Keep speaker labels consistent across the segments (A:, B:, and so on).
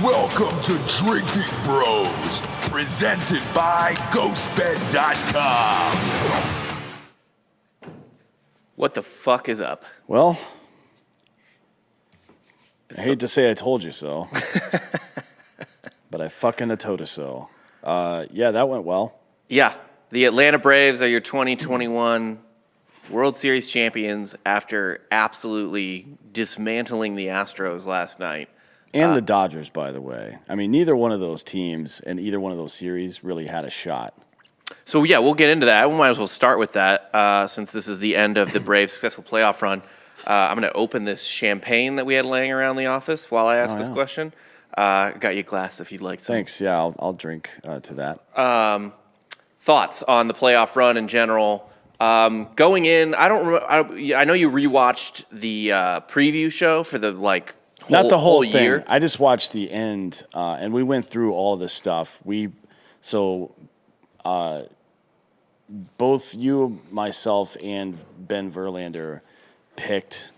A: Welcome to Drinking Bros, presented by GhostBed.com.
B: What the fuck is up?
C: Well, I hate to say I told you so, but I fucking told you so. Yeah, that went well.
B: Yeah, the Atlanta Braves are your 2021 World Series champions after absolutely dismantling the Astros last night.
C: And the Dodgers, by the way. I mean, neither one of those teams in either one of those series really had a shot.
B: So, yeah, we'll get into that. We might as well start with that since this is the end of the Braves' successful playoff run. I'm going to open this champagne that we had laying around the office while I ask this question. Got you a glass if you'd like some.
C: Thanks. Yeah, I'll drink to that.
B: Thoughts on the playoff run in general? Going in, I know you rewatched the preview show for the
C: Not the whole thing.
B: year.
C: I just watched the end, and we went through all of this stuff. Both you, myself, and Ben Verlander picked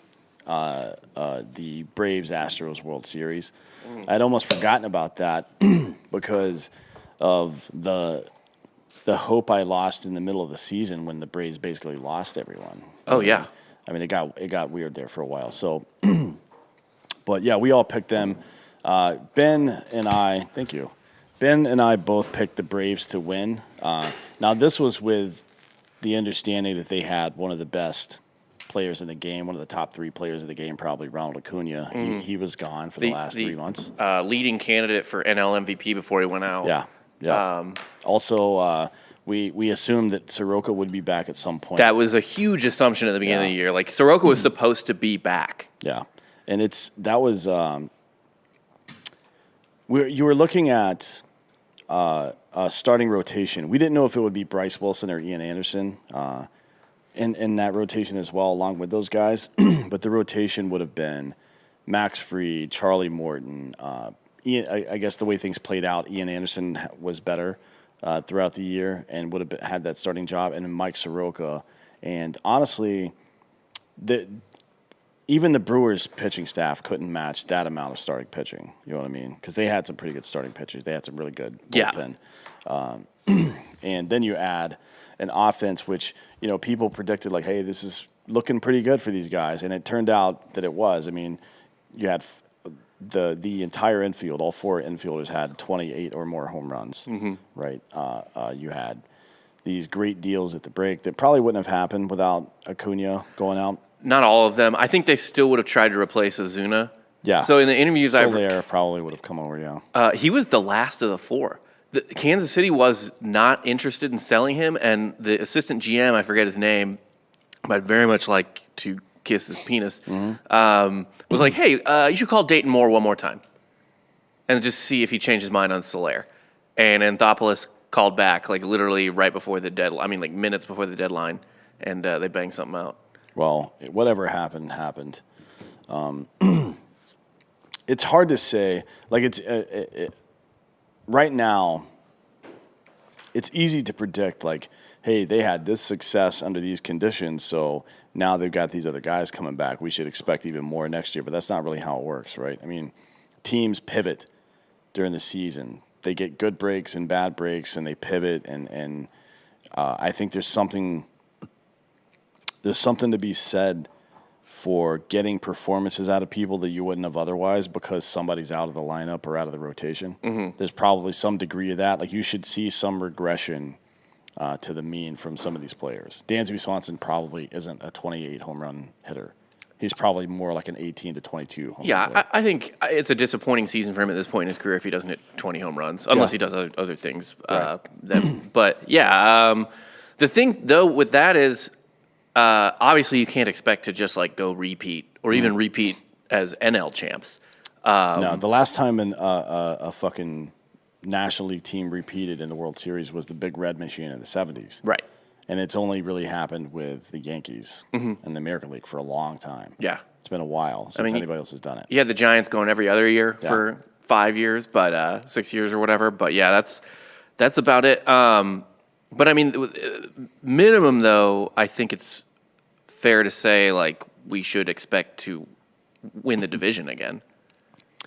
C: the Braves-Astros World Series. I'd almost forgotten about that because of the hope I lost in the middle of the season when the Braves basically lost everyone.
B: Oh, yeah.
C: I mean, it got weird there for a while. So, but yeah, we all picked them. Ben and I both picked the Braves to win. Now, this was with the understanding that they had one of the best players in the game, one of the top three players in the game, probably Ronald Acuna. He was gone for the last 3 months.
B: Leading candidate for NL MVP before he went out.
C: Yeah. Also, we assumed that Soroka would be back at some point.
B: That was a huge assumption at the beginning of the year. Like, Soroka was supposed to be back.
C: Yeah. And you were looking at starting rotation. We didn't know if it would be Bryce Wilson or Ian Anderson in that rotation as well, along with those guys. But the rotation would have been Max Fried, Charlie Morton. Ian, I guess the way things played out, Ian Anderson was better throughout the year and would have had that starting job. And then Mike Soroka. And honestly, even the Brewers pitching staff couldn't match that amount of starting pitching. You know what I mean? Because they had some pretty good starting pitchers. They had some really good bullpen. And then you add an offense which, people predicted like, hey, this is looking pretty good for these guys. And it turned out that it was. I mean, you had the entire infield, all four infielders had 28 or more home runs, right? You had these great deals at the break that probably wouldn't have happened without Acuna going out.
B: Not all of them. I think they still would have tried to replace Ozuna.
C: Yeah.
B: So in the interviews
C: Soler probably would have come over, yeah.
B: He was the last of the four. Kansas City was not interested in selling him, and the assistant GM, I forget his name, but I'd very much like to kiss his penis, was like, hey, you should call Dayton Moore one more time and just see if he changed his mind on Soler. And Anthopoulos called back, literally right before the deadline. I mean, minutes before the deadline, and they banged something out.
C: Well, whatever happened. It's hard to say. Right now, it's easy to predict, hey, they had this success under these conditions, so now they've got these other guys coming back. We should expect even more next year, but that's not really how it works, right? I mean, teams pivot during the season. They get good breaks and bad breaks, and they pivot, and I think there's something to be said for getting performances out of people that you wouldn't have otherwise because somebody's out of the lineup or out of the rotation. There's probably some degree of that. You should see some regression to the mean from some of these players. Dansby Swanson probably isn't a 28 home run hitter. He's probably more like an 18 to 22 home run hitter.
B: I think it's a disappointing season for him at this point in his career if he doesn't hit 20 home runs, unless he does other things.
C: Right.
B: The thing, though, with that is obviously you can't expect to just go repeat or even repeat as NL champs.
C: No, the last time a fucking National League team repeated in the World Series was the Big Red Machine in the 70s.
B: Right.
C: And it's only really happened with the Yankees and the American League for a long time.
B: Yeah.
C: It's been a while since anybody else has done it.
B: You had the Giants going every other year for 5 years, but 6 years or whatever. But, yeah, that's about it. But, I mean, minimum, though, I think it's fair to say, we should expect to win the division again.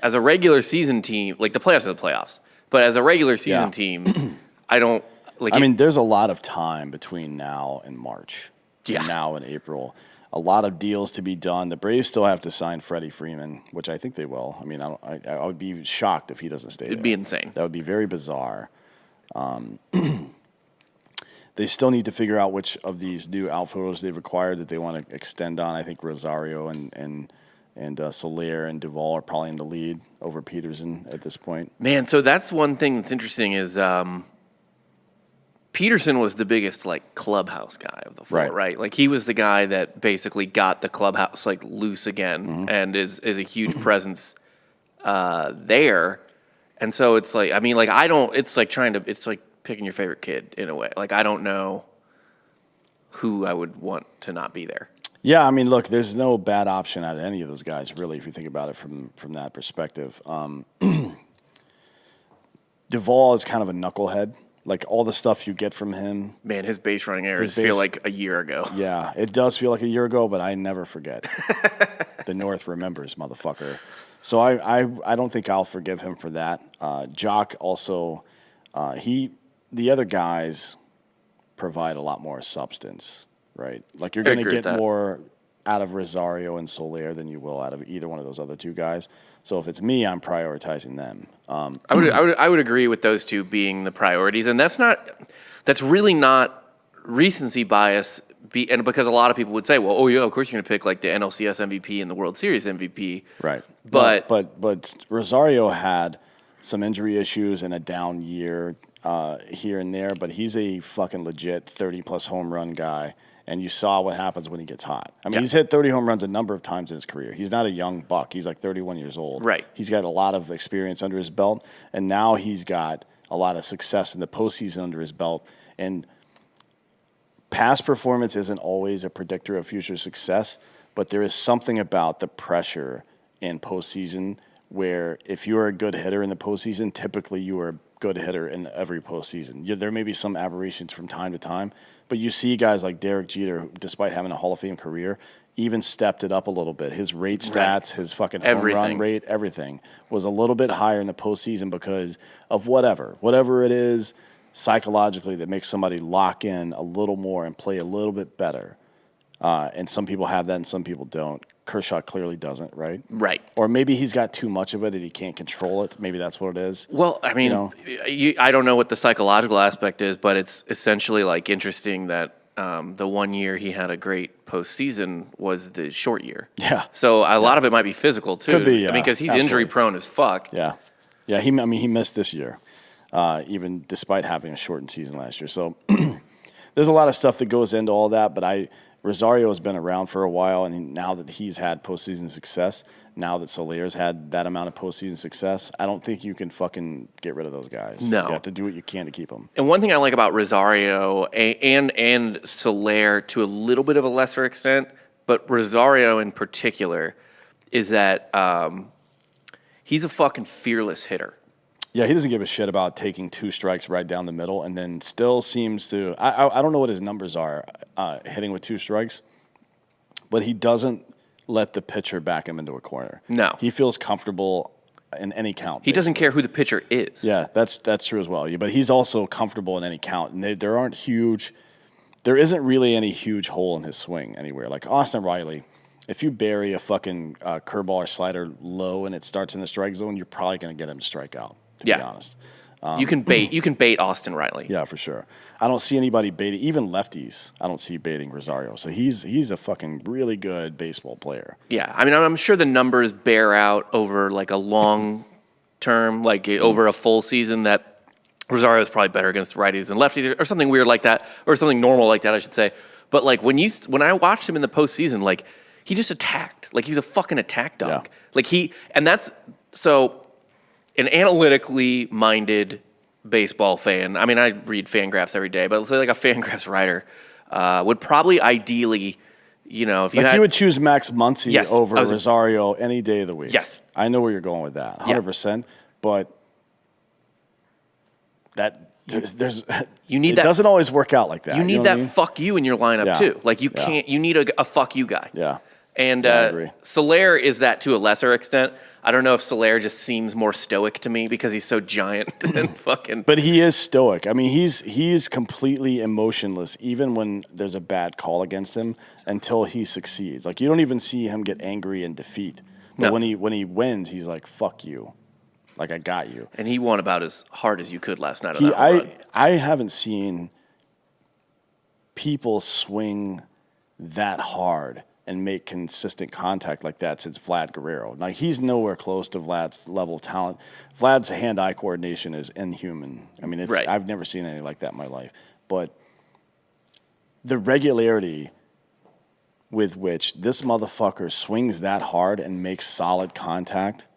B: As a regular season team, like the playoffs are the playoffs, but as a regular season team, I don't like.
C: I mean, there's a lot of time between now and March.
B: Yeah.
C: Now and April. A lot of deals to be done. The Braves still have to sign Freddie Freeman, which I think they will. I mean, I would be shocked if he doesn't stay.
B: It'd be insane.
C: That would be very bizarre. They still need to figure out which of these new outfielders they've acquired that they want to extend on. I think Rosario and Soler and Duvall are probably in the lead over Peterson at this point.
B: Man, so that's one thing that's interesting is Peterson was the biggest like clubhouse guy of the four, right? Like he was the guy that basically got the clubhouse like loose again and is a huge presence there. And so it's like, I mean, like it's like picking your favorite kid in a way. Like I don't know who I would want to not be there.
C: Yeah, I mean, look, there's no bad option out of any of those guys, really, if you think about it from that perspective. Duvall is kind of a knucklehead. Like, all the stuff you get from him.
B: Man, his base running errors feel like a year ago.
C: Yeah, it does feel like a year ago, but I never forget. The North remembers, motherfucker. So I don't think I'll forgive him for that. Jock also, the other guys provide a lot more substance. Right, like you're going to get more out of Rosario and Soler than you will out of either one of those other two guys. So if it's me, I'm prioritizing them.
B: I would agree with those two being the priorities, and that's really not recency bias. And because a lot of people would say, well, oh yeah, of course you're going to pick like the NLCS MVP and the World Series MVP,
C: right?
B: But
C: Rosario had some injury issues and a down year here and there, but he's a fucking legit 30-plus home run guy. And you saw what happens when he gets hot. I mean, he's hit 30 home runs a number of times in his career. He's not a young buck. He's like 31 years old.
B: Right.
C: He's got a lot of experience under his belt, and now he's got a lot of success in the postseason under his belt. And past performance isn't always a predictor of future success, but there is something about the pressure in postseason where if you're a good hitter in the postseason, typically you are a good hitter in every postseason. There may be some aberrations from time to time, but you see guys like Derek Jeter, who, despite having a Hall of Fame career, even stepped it up a little bit. His rate stats, his fucking home run rate, everything was a little bit higher in the postseason because of whatever it is psychologically that makes somebody lock in a little more and play a little bit better. And some people have that and some people don't. Kershaw clearly doesn't, right?
B: Right.
C: Or maybe he's got too much of it and he can't control it. Maybe that's what it is.
B: Well, I mean, I don't know what the psychological aspect is, but it's essentially like interesting that the 1 year he had a great postseason was the short year.
C: Yeah.
B: So a lot of it might be physical too.
C: Could be, yeah.
B: I mean, because he's injury prone as fuck.
C: Yeah. Yeah. He missed this year, even despite having a shortened season last year. So there's a lot of stuff that goes into all that, but Rosario has been around for a while, and now that he's had postseason success, now that Soler's had that amount of postseason success, I don't think you can fucking get rid of those guys.
B: No.
C: You have to do what you can to keep them.
B: And one thing I like about Rosario and Soler to a little bit of a lesser extent, but Rosario in particular, is that he's a fucking fearless hitter.
C: Yeah, he doesn't give a shit about taking two strikes right down the middle and then still seems to – I don't know what his numbers are hitting with two strikes, but he doesn't let the pitcher back him into a corner.
B: No.
C: He feels comfortable in any count.
B: He doesn't care who the pitcher is.
C: Yeah, that's true as well. Yeah, but he's also comfortable in any count. And there isn't really any huge hole in his swing anywhere. Like Austin Riley, if you bury a fucking curveball or slider low and it starts in the strike zone, you're probably going to get him to strike out. To be honest,
B: you can bait Austin Riley.
C: Yeah, for sure. I don't see anybody baiting, even lefties. I don't see baiting Rosario. So he's a fucking really good baseball player.
B: Yeah, I mean, I'm sure the numbers bear out over like a long term, like over a full season, that Rosario is probably better against righties than lefties, or something weird like that, or something normal like that, I should say. But like when I watched him in the postseason, like he just attacked, like he was a fucking attack dog.
C: Yeah.
B: Like that's so. An analytically minded baseball fan, I mean, I read Fangraphs every day, but let's say like a Fangraphs writer would probably ideally, if you
C: would choose Max Muncy over Rosario any day of the week.
B: Yes.
C: I know where you're going with that, 100%. But it doesn't always work out like that.
B: You need that fuck you in your lineup too. Like you can't. You need a fuck you guy.
C: Yeah.
B: And
C: I agree.
B: Soler is that to a lesser extent. I don't know if Soler just seems more stoic to me because he's so giant and fucking.
C: But he is stoic. I mean, he's completely emotionless, even when there's a bad call against him, until he succeeds. Like, you don't even see him get angry in defeat. But
B: No.
C: when he wins, he's like, "Fuck you," like I got you.
B: And he won about as hard as you could last night on that home run.
C: I haven't seen people swing that hard and make consistent contact like that since Vlad Guerrero. Now, he's nowhere close to Vlad's level of talent. Vlad's hand-eye coordination is inhuman. I mean,
B: Right.
C: I've never seen anything like that in my life. But the regularity with which this motherfucker swings that hard and makes solid contact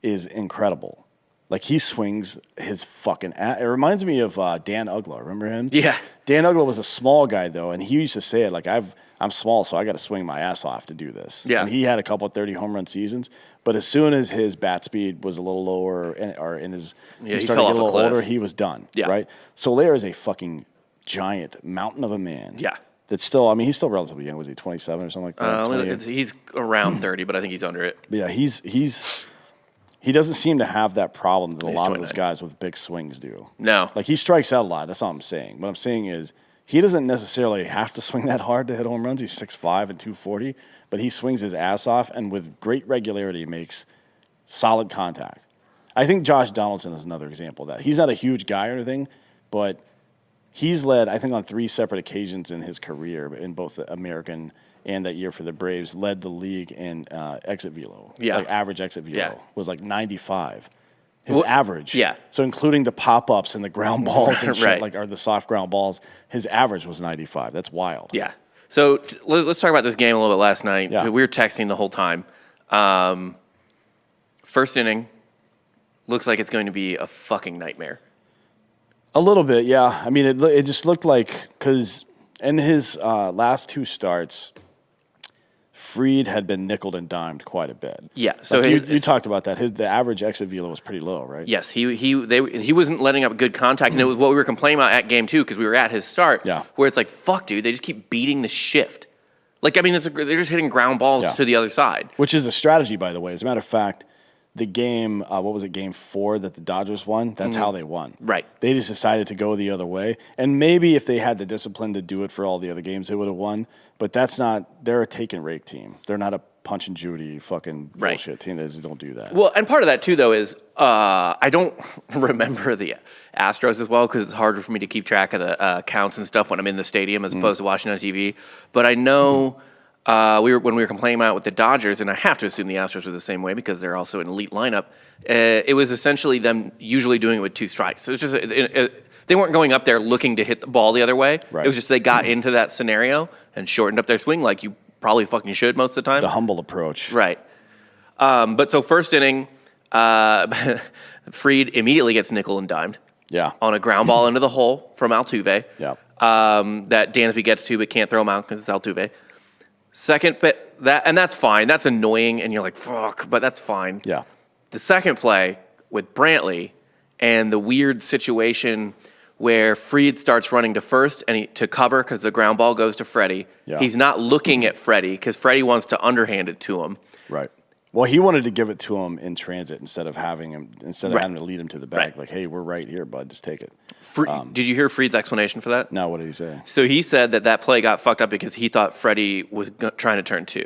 C: is incredible. Like, he swings his fucking ass. It reminds me of Dan Ugla. Remember him?
B: Yeah.
C: Dan Ugla was a small guy, though, and he used to say it like, I'm small, so I got to swing my ass off to do this.
B: Yeah.
C: And he had a couple of 30 home run seasons, but as soon as his bat speed was a little lower or in his
B: Yeah,
C: he
B: he
C: started
B: fell
C: to get a
B: off a
C: little
B: cliff.
C: older, he was done.
B: Yeah.
C: Right? Soler is a fucking giant mountain of a man.
B: Yeah.
C: That's still, I mean, he's still relatively young. Was he 27 or something like that? 28?
B: He's around 30, but I think he's under it.
C: But yeah, he doesn't seem to have that problem that a
B: He's
C: lot of those
B: 29.
C: guys with big swings do.
B: No.
C: Like, he strikes out a lot. That's all I'm saying. What I'm saying is he doesn't necessarily have to swing that hard to hit home runs. He's 6'5" and 240, but he swings his ass off and with great regularity makes solid contact. I think Josh Donaldson is another example of that. He's not a huge guy or anything, but he's led, I think, on 3 separate occasions in his career, in both the American and that year for the Braves, led the league in exit velo.
B: Yeah.
C: Like, average exit velo
B: Yeah.
C: was like 95. His
B: Well,
C: average.
B: yeah.
C: So including the pop-ups and the ground balls and shit,
B: Right.
C: like, or the soft ground balls, his average was 95. That's wild.
B: Yeah. So let's talk about this game a little bit last night.
C: Yeah.
B: We were texting the whole time. First inning looks like it's going to be a fucking nightmare.
C: A little bit, yeah. I mean, it just looked like, because in his last 2 starts, Fried had been nickeled and dimed quite a bit.
B: Yeah, so
C: Like, you talked about that. The average exit velo was pretty low, right?
B: Yes, he wasn't letting up good contact, and it was what we were complaining about at game 2 because we were at his start.
C: Yeah.
B: Where it's like, fuck, dude, they just keep beating the shift. Like, I mean, they're just hitting ground balls
C: Yeah.
B: to the other side.
C: Which is a strategy, by the way. As a matter of fact, the game, what was it, game 4 that the Dodgers won? That's how they won.
B: Right.
C: They just decided to go the other way. And maybe if they had the discipline to do it for all the other games, they would have won. But that's not, they're a take and rake team. They're not a punch and Judy fucking
B: Right.
C: bullshit team. They just don't do that.
B: Well, and part of that too, though, is I don't remember the Astros as well because it's harder for me to keep track of the counts and stuff when I'm in the stadium as opposed to watching on TV. But I know when we were complaining about it with the Dodgers, and I have to assume the Astros were the same way because they're also an elite lineup. It was essentially them usually doing it with 2 strikes. So it's just they weren't going up there looking to hit the ball the other way.
C: Right.
B: It was just they got into that scenario and shortened up their swing like you probably fucking should most of the time.
C: The humble approach.
B: Right. But so first inning, Fried immediately gets nickel and dimed
C: Yeah.
B: on a ground ball into the hole from Altuve.
C: Yeah.
B: That Dansby gets to but can't throw him out because it's Altuve. Second, and that's fine. That's annoying, and you're like, fuck, but that's fine.
C: Yeah.
B: The second play with Brantley and the weird situation where Fried starts running to first and to cover because the ground ball goes to Freddie.
C: Yeah.
B: He's not looking at Freddie because Freddie wants to underhand it to him.
C: Right. Well, he wanted to give it to him in transit instead of having
B: Right.
C: having to lead him to the bag.
B: Right.
C: Like, hey, we're right here, bud. Just take it.
B: Did you hear Fried's explanation for that?
C: Now, what did he say?
B: So he said that play got fucked up because he thought Freddie was trying to turn 2.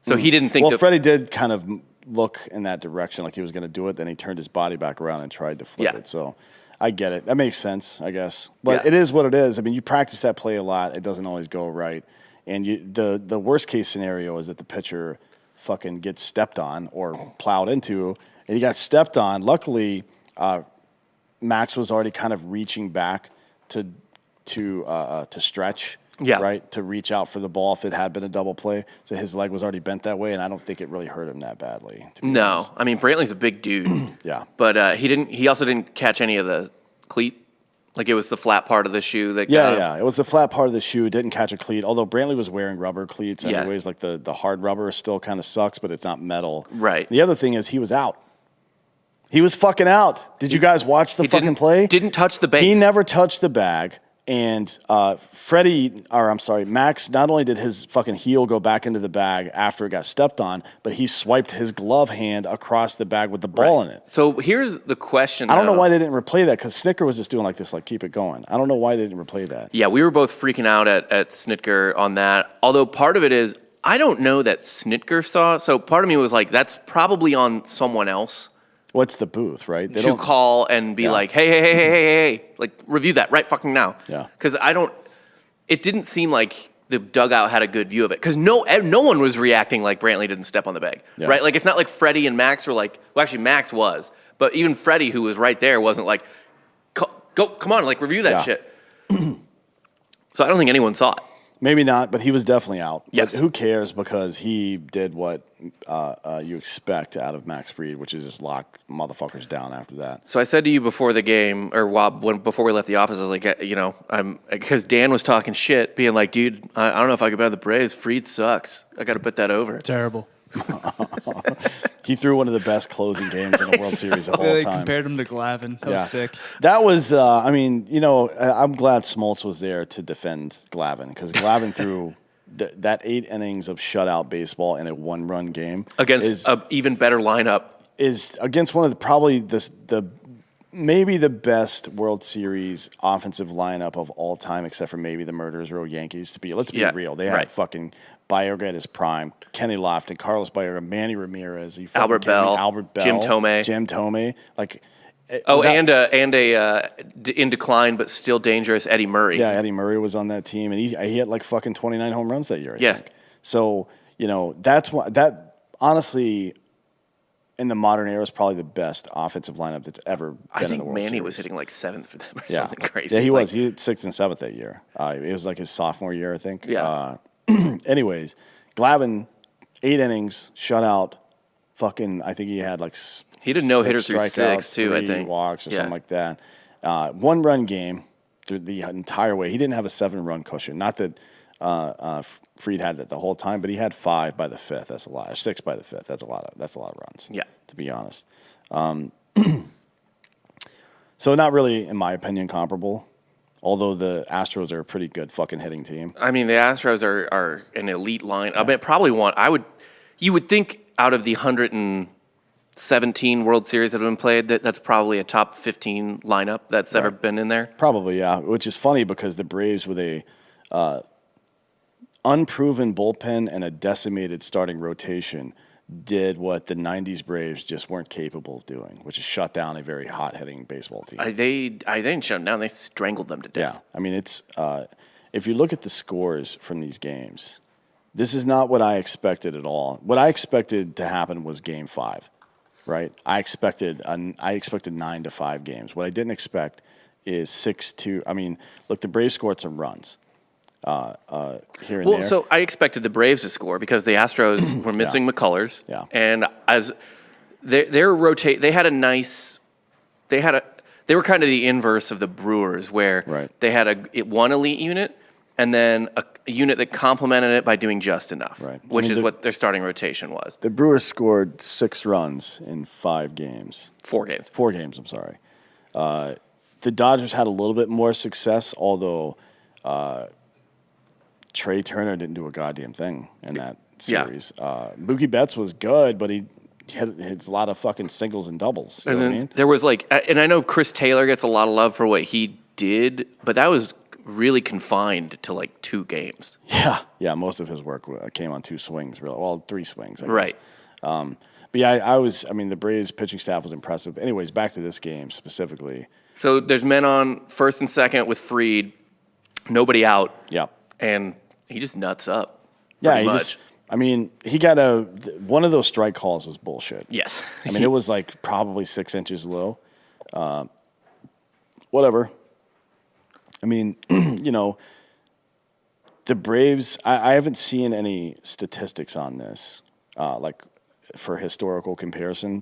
B: So he didn't think
C: Well,
B: that.
C: Freddie did kind of look in that direction, like he was going to do it. Then he turned his body back around and tried to flip
B: Yeah.
C: it. So I get it. That makes sense, I guess. But
B: Yeah.
C: it is what it is. I mean, you practice that play a lot. It doesn't always go right. And the worst case scenario is that the pitcher fucking gets stepped on or plowed into, and he got stepped on. Luckily, Max was already kind of reaching back to stretch.
B: Yeah.
C: Right, to reach out for the ball if it had been a double play. So his leg was already bent that way, and I don't think it really hurt him that badly. To be
B: No,
C: honest.
B: I mean Brantley's a big dude.
C: Yeah.
B: But he also didn't catch any of the cleat. Like it was the flat part of the shoe that.
C: Yeah. It was the flat part of the shoe. It didn't catch a cleat. Although Brantley was wearing rubber cleats
B: Yeah.
C: anyways. Like the hard rubber still kind of sucks, but it's not metal.
B: Right.
C: The other thing is he was out. He was fucking out. Did you guys watch the
B: He
C: fucking play?
B: Didn't touch the base.
C: He never touched the bag. And Max, not only did his fucking heel go back into the bag after it got stepped on, but he swiped his glove hand across the bag with the ball in it.
B: So here's the question.
C: I don't know why they didn't replay that, because Snitker was just doing like this, like, keep it going. I don't know why they didn't replay that.
B: Yeah, we were both freaking out at Snitker on that. Although part of it is, I don't know that Snitker saw. So part of me was like, that's probably on someone else.
C: What's the booth, right? They
B: to call and be like, hey, like, review that right fucking now.
C: Yeah.
B: Because it didn't seem like the dugout had a good view of it. Because no one was reacting like Brantley didn't step on the bag, right? Like, it's not like Freddie and Max were like, well, actually, Max was. But even Freddie, who was right there, wasn't like, come on, like, review that shit. So I don't think anyone saw it.
C: Maybe not, but he was definitely out.
B: Yes.
C: But who cares, because he did what you expect out of Max Fried, which is just lock motherfuckers down after that.
B: So I said to you before the game, or before we left the office, I was like, because Dan was talking shit, being like, dude, I don't know if I could bet the Braves. Fried sucks. I got to put that over.
D: Terrible.
C: He threw one of the best closing games in the World Series of all
D: They
C: time.
D: compared him to Glavine. That was sick.
C: That was, I'm glad Smoltz was there to defend Glavine, because Glavine threw that 8 innings of shutout baseball in a 1-run game
B: against an even better lineup. Is
C: against one of maybe the best World Series offensive lineup of all time, except for maybe the Murderers Row Yankees. Let's be real. They had fucking Baerga at his prime, Kenny Lofton, Carlos Baerga, Manny Ramirez,
B: Albert Bell, Jim
C: Thome. Like,
B: and in decline but still dangerous Eddie Murray.
C: Yeah, Eddie Murray was on that team, and he had like fucking 29 home runs that year. I think. So that's why honestly, in the modern era, is probably the best offensive lineup that's ever been in the World Series.
B: I think Manny was hitting like 7th for them or something crazy.
C: Yeah, he was. He hit 6th and 7th that year. It was like his sophomore year, I think.
B: Yeah.
C: Anyways, Glavine, 8 innings, shutout. Fucking, I think he had like
B: he did no hitter through 6 too.
C: 3
B: I think
C: walks or something like that. 1-run game through the entire way. He didn't have a 7-run cushion. Not that Fried had that the whole time, but he had 5 by the 5th. That's a lot. Or 6 by the 5th. That's a lot of runs.
B: Yeah,
C: to be honest. So not really, in my opinion, comparable. Although the Astros are a pretty good fucking hitting team.
B: I mean, the Astros are an elite line. I mean, probably you would think out of the 117 World Series that have been played, that's probably a top 15 lineup that's ever been in there.
C: Probably, yeah. Which is funny, because the Braves, with a unproven bullpen and a decimated starting rotation, did what the 90s Braves just weren't capable of doing, which is shut down a very hot-hitting baseball team.
B: They didn't shut them down. They strangled them to death.
C: Yeah. I mean, it's if you look at the scores from these games, this is not what I expected at all. What I expected to happen was Game 5, right? I expected 9-5 games. What I didn't expect is 6-2. I mean, look, the Braves scored some runs. Here and there.
B: So I expected the Braves to score because the Astros were missing McCullers.
C: Yeah.
B: And as they were kind of the inverse of the Brewers, where they had one elite unit and then a unit that complemented it by doing just enough, which is what their starting rotation was.
C: The Brewers scored 6 runs in 5 games.
B: 4 games.
C: 4 games, I'm sorry. The Dodgers had a little bit more success, although Trey Turner didn't do a goddamn thing in that series. Mookie Betts was good, but he had a lot of fucking singles and doubles. You know what I mean?
B: There was and I know Chris Taylor gets a lot of love for what he did, but that was really confined to like 2 games.
C: Yeah. Most of his work came on 2 swings, really. Well, 3 swings, I guess.
B: Right.
C: But yeah, the Braves pitching staff was impressive. Anyways, back to this game specifically.
B: So there's men on first and second with Fried, nobody out.
C: Yeah.
B: And he just nuts up.
C: Yeah, he got one of those strike calls was bullshit.
B: Yes.
C: I mean, it was like probably 6 inches low. Whatever. I mean, the Braves, I haven't seen any statistics on this, like for historical comparison.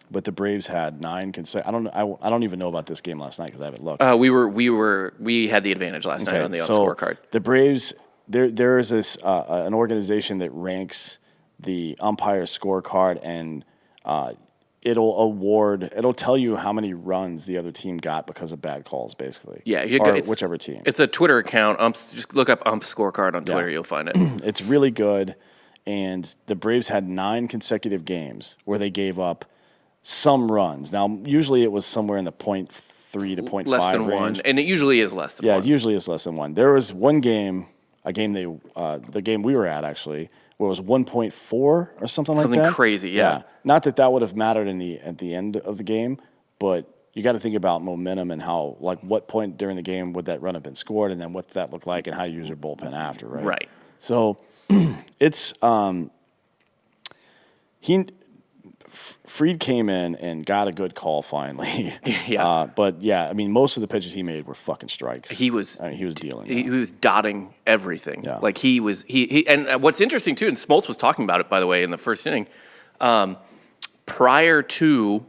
C: But the Braves had 9 consecutive. I don't even know about this game last night because I haven't looked.
B: We had the advantage last night on the scorecard.
C: The Braves, there is this an organization that ranks the umpire scorecard and it'll tell you how many runs the other team got because of bad calls, basically.
B: Yeah,
C: whichever team.
B: It's a Twitter account. Just look up Ump Scorecard on Twitter. You'll find it.
C: It's really good. And the Braves had 9 consecutive games where they gave up some runs. Now, usually it was somewhere in the 0.3 to 0.5
B: less than
C: range.
B: 1, and it usually is less than 1.
C: Yeah, it usually is less than 1. There was one game, the game we were at actually, where it was 1.4 or something like that.
B: Something crazy, yeah.
C: Not that would have mattered at the end of the game, but you got to think about momentum and how, like, what point during the game would that run have been scored, and then what's that look like, and how you use your bullpen after, right?
B: Right.
C: So it's Fried came in and got a good call finally.
B: Yeah.
C: But yeah, I mean, most of the pitches he made were fucking strikes.
B: He was
C: dealing.
B: He was dotting everything.
C: Yeah.
B: Like he and what's interesting too, and Smoltz was talking about it, by the way, in the first inning, prior to,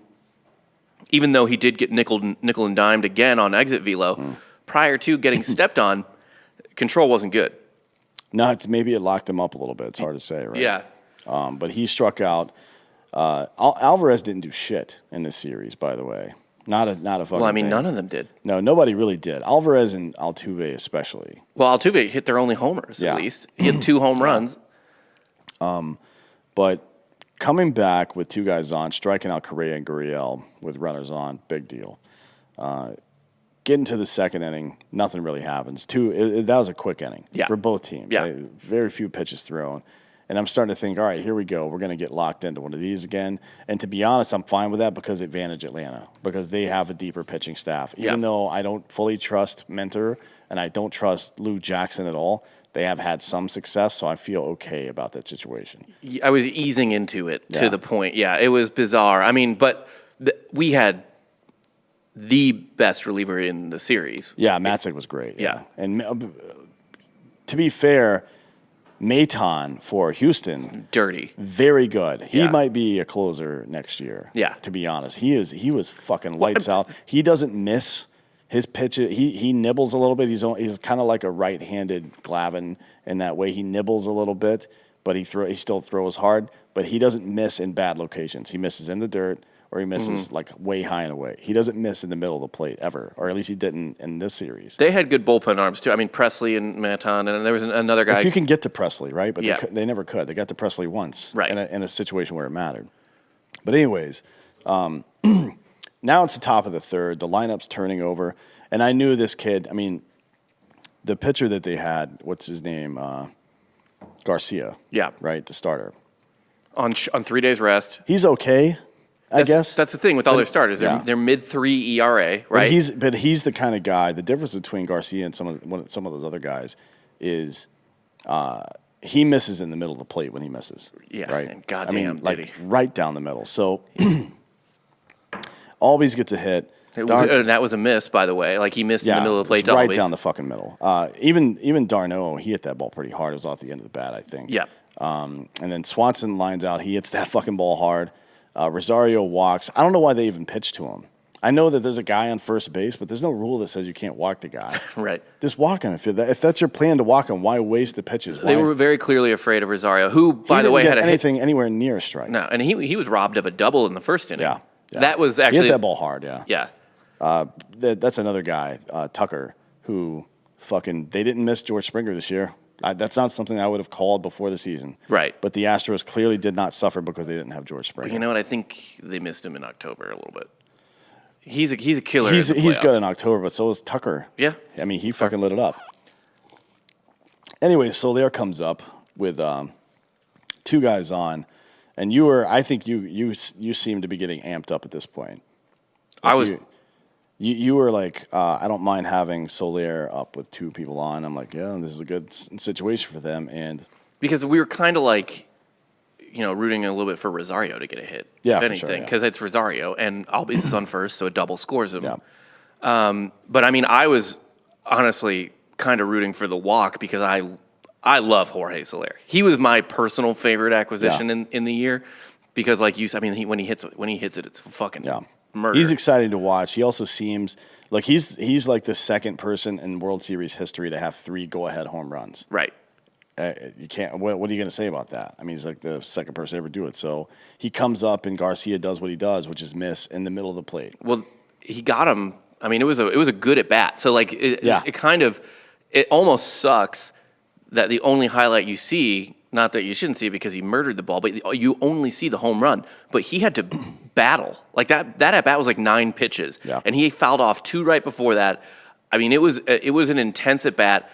B: even though he did get nickel and dimed again on exit velo, prior to getting stepped on, control wasn't good.
C: No, maybe it locked him up a little bit. It's hard to say, right?
B: Yeah.
C: But he struck out. Alvarez didn't do shit in this series, by the way. Not a fucking
B: Well, I mean,
C: thing.
B: none of them did.
C: No, nobody really did. Alvarez and Altuve especially.
B: Well, Altuve hit their only homers, at least. He had 2 home runs.
C: But coming back with 2 guys on, striking out Correa and Gurriel with runners on, big deal. Getting to the second inning, nothing really happens. That was a quick inning for both teams.
B: Yeah.
C: Very few pitches thrown. And I'm starting to think, all right, here we go. We're going to get locked into one of these again. And to be honest, I'm fine with that because advantage Atlanta, because they have a deeper pitching staff. Even though I don't fully trust Mentor and I don't trust Lou Jackson at all, they have had some success, so I feel okay about that situation.
B: I was easing into it to the point. Yeah, it was bizarre. I mean, but we had the best reliever in the series.
C: Yeah, Matzik was great.
B: Yeah.
C: And to be fair, Maton for Houston,
B: Dirty.
C: very good. He might be a closer next year.
B: Yeah.
C: To be honest, he was fucking lights out. He doesn't miss his pitch. He nibbles a little bit. He's kind of like a right-handed Glavine in that way. He nibbles a little bit, but he still throws hard. But he doesn't miss in bad locations. He misses in the dirt, or he misses like way high and away. He doesn't miss in the middle of the plate ever, or at least he didn't in this series.
B: They had good bullpen arms too. I mean, Presley and Maton, and there was another guy.
C: If you can get to Presley, right? But
B: Yeah.
C: they never could. They got to Presley once,
B: Right.
C: in a situation where it mattered. But anyways, now it's the top of the third. The lineup's turning over, and I knew this kid. I mean, the pitcher that they had, what's his name? Garcia.
B: Yeah.
C: Right, the starter.
B: on 3 days rest.
C: He's okay, I guess.
B: That's the thing with all their starters. They're mid-3 ERA, right?
C: But he's the kind of guy. The difference between Garcia and some of those other guys is he misses in the middle of the plate when he misses.
B: Yeah,
C: right.
B: and goddamn,
C: like
B: did he.
C: right down the middle. So Albies gets a hit.
B: And that was a miss, by the way. Like he missed in the middle of the plate.
C: Right
B: Albies.
C: down the fucking middle. Even Darno, he hit that ball pretty hard. It was off the end of the bat, I think.
B: Yeah.
C: And then Swanson lines out. He hits that fucking ball hard. Rosario walks. I don't know why they even pitched to him. I know that there's a guy on first base, but there's no rule that says you can't walk the guy.
B: Right.
C: Just walk him. If that's your plan to walk him, why waste the pitches?
B: They were very clearly afraid of Rosario, who, by the way, had
C: anything anywhere near a strike.
B: No, and he was robbed of a double in the first inning.
C: Yeah.
B: That was
C: He
B: actually
C: hit that ball hard. Yeah.
B: Yeah.
C: That's another guy, Tucker, who they didn't miss George Springer this year. That's not something I would have called before the season.
B: Right.
C: But the Astros clearly did not suffer because they didn't have George Springer.
B: You know what? I think they missed him in October a little bit. He's a killer.
C: He's
B: in the playoffs.
C: good in October, but so is Tucker.
B: Yeah.
C: I mean, he fucking lit it up. Anyway, Soler comes up with 2 guys on, and I think you seem to be getting amped up at this point.
B: I was.
C: You were like, I don't mind having Soler up with 2 people on. I'm like, yeah, this is a good situation for them. And
B: Because we were kind of like, rooting a little bit for Rosario to get a hit,
C: Yeah,
B: if
C: for
B: anything,
C: sure, yeah.
B: because it's Rosario, and Albies is on first, so a double scores him.
C: Yeah.
B: But, I mean, I was honestly kind of rooting for the walk because I love Jorge Soler. He was my personal favorite acquisition in the year because, like you said, I mean, when he hits it, it's fucking murder.
C: He's exciting to watch. He also seems like he's like the second person in World Series history to have 3 go-ahead home runs.
B: Right.
C: You can't. What are you going to say about that? I mean, he's like the second person to ever do it. So he comes up and Garcia does what he does, which is miss in the middle of the plate.
B: Well, he got him. I mean, it was a good at bat. So like it almost sucks that the only highlight you see, not that you shouldn't see it because he murdered the ball, but you only see the home run. But he had to battle. Like that at bat was like 9 pitches, and he fouled off 2 right before that. I mean, it was an intense at bat.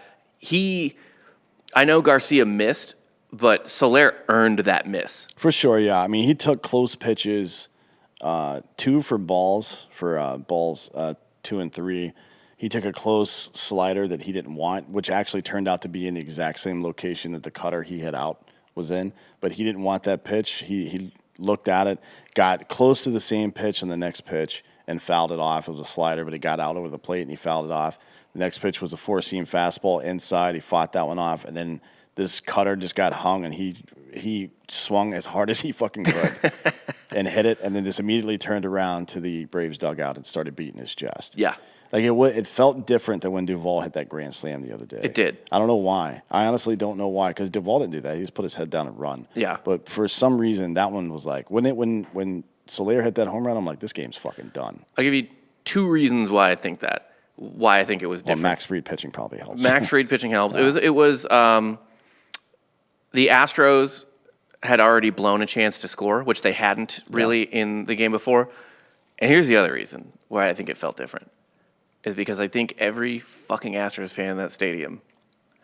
B: I know Garcia missed, but Soler earned that miss.
C: For sure, yeah. I mean, he took close pitches, 2 for balls, 2 and 3. He took a close slider that he didn't want, which actually turned out to be in the exact same location that the cutter he hit out was in. But he didn't want that pitch. He looked at it, got close to the same pitch on the next pitch, and fouled it off. It was a slider, but it got out over the plate, and he fouled it off. The next pitch was a 4-seam fastball inside. He fought that one off, and then this cutter just got hung, and he swung as hard as he fucking could and hit it, and then just immediately turned around to the Braves dugout and started beating his chest.
B: Yeah.
C: Like it felt different than when Duvall hit that grand slam the other day.
B: It did.
C: I don't know why. I honestly don't know why, because Duvall didn't do that. He just put his head down and run.
B: Yeah.
C: But for some reason, that one was like when Soler hit that home run, I'm like, this game's fucking done.
B: I'll give you 2 reasons why I think that. Why I think it was different.
C: Max Fried pitching probably helps.
B: Max Fried pitching helped. Yeah. It was the Astros had already blown a chance to score, which they hadn't really in the game before. And here's the other reason why I think it felt different. Is because I think every fucking Astros fan in that stadium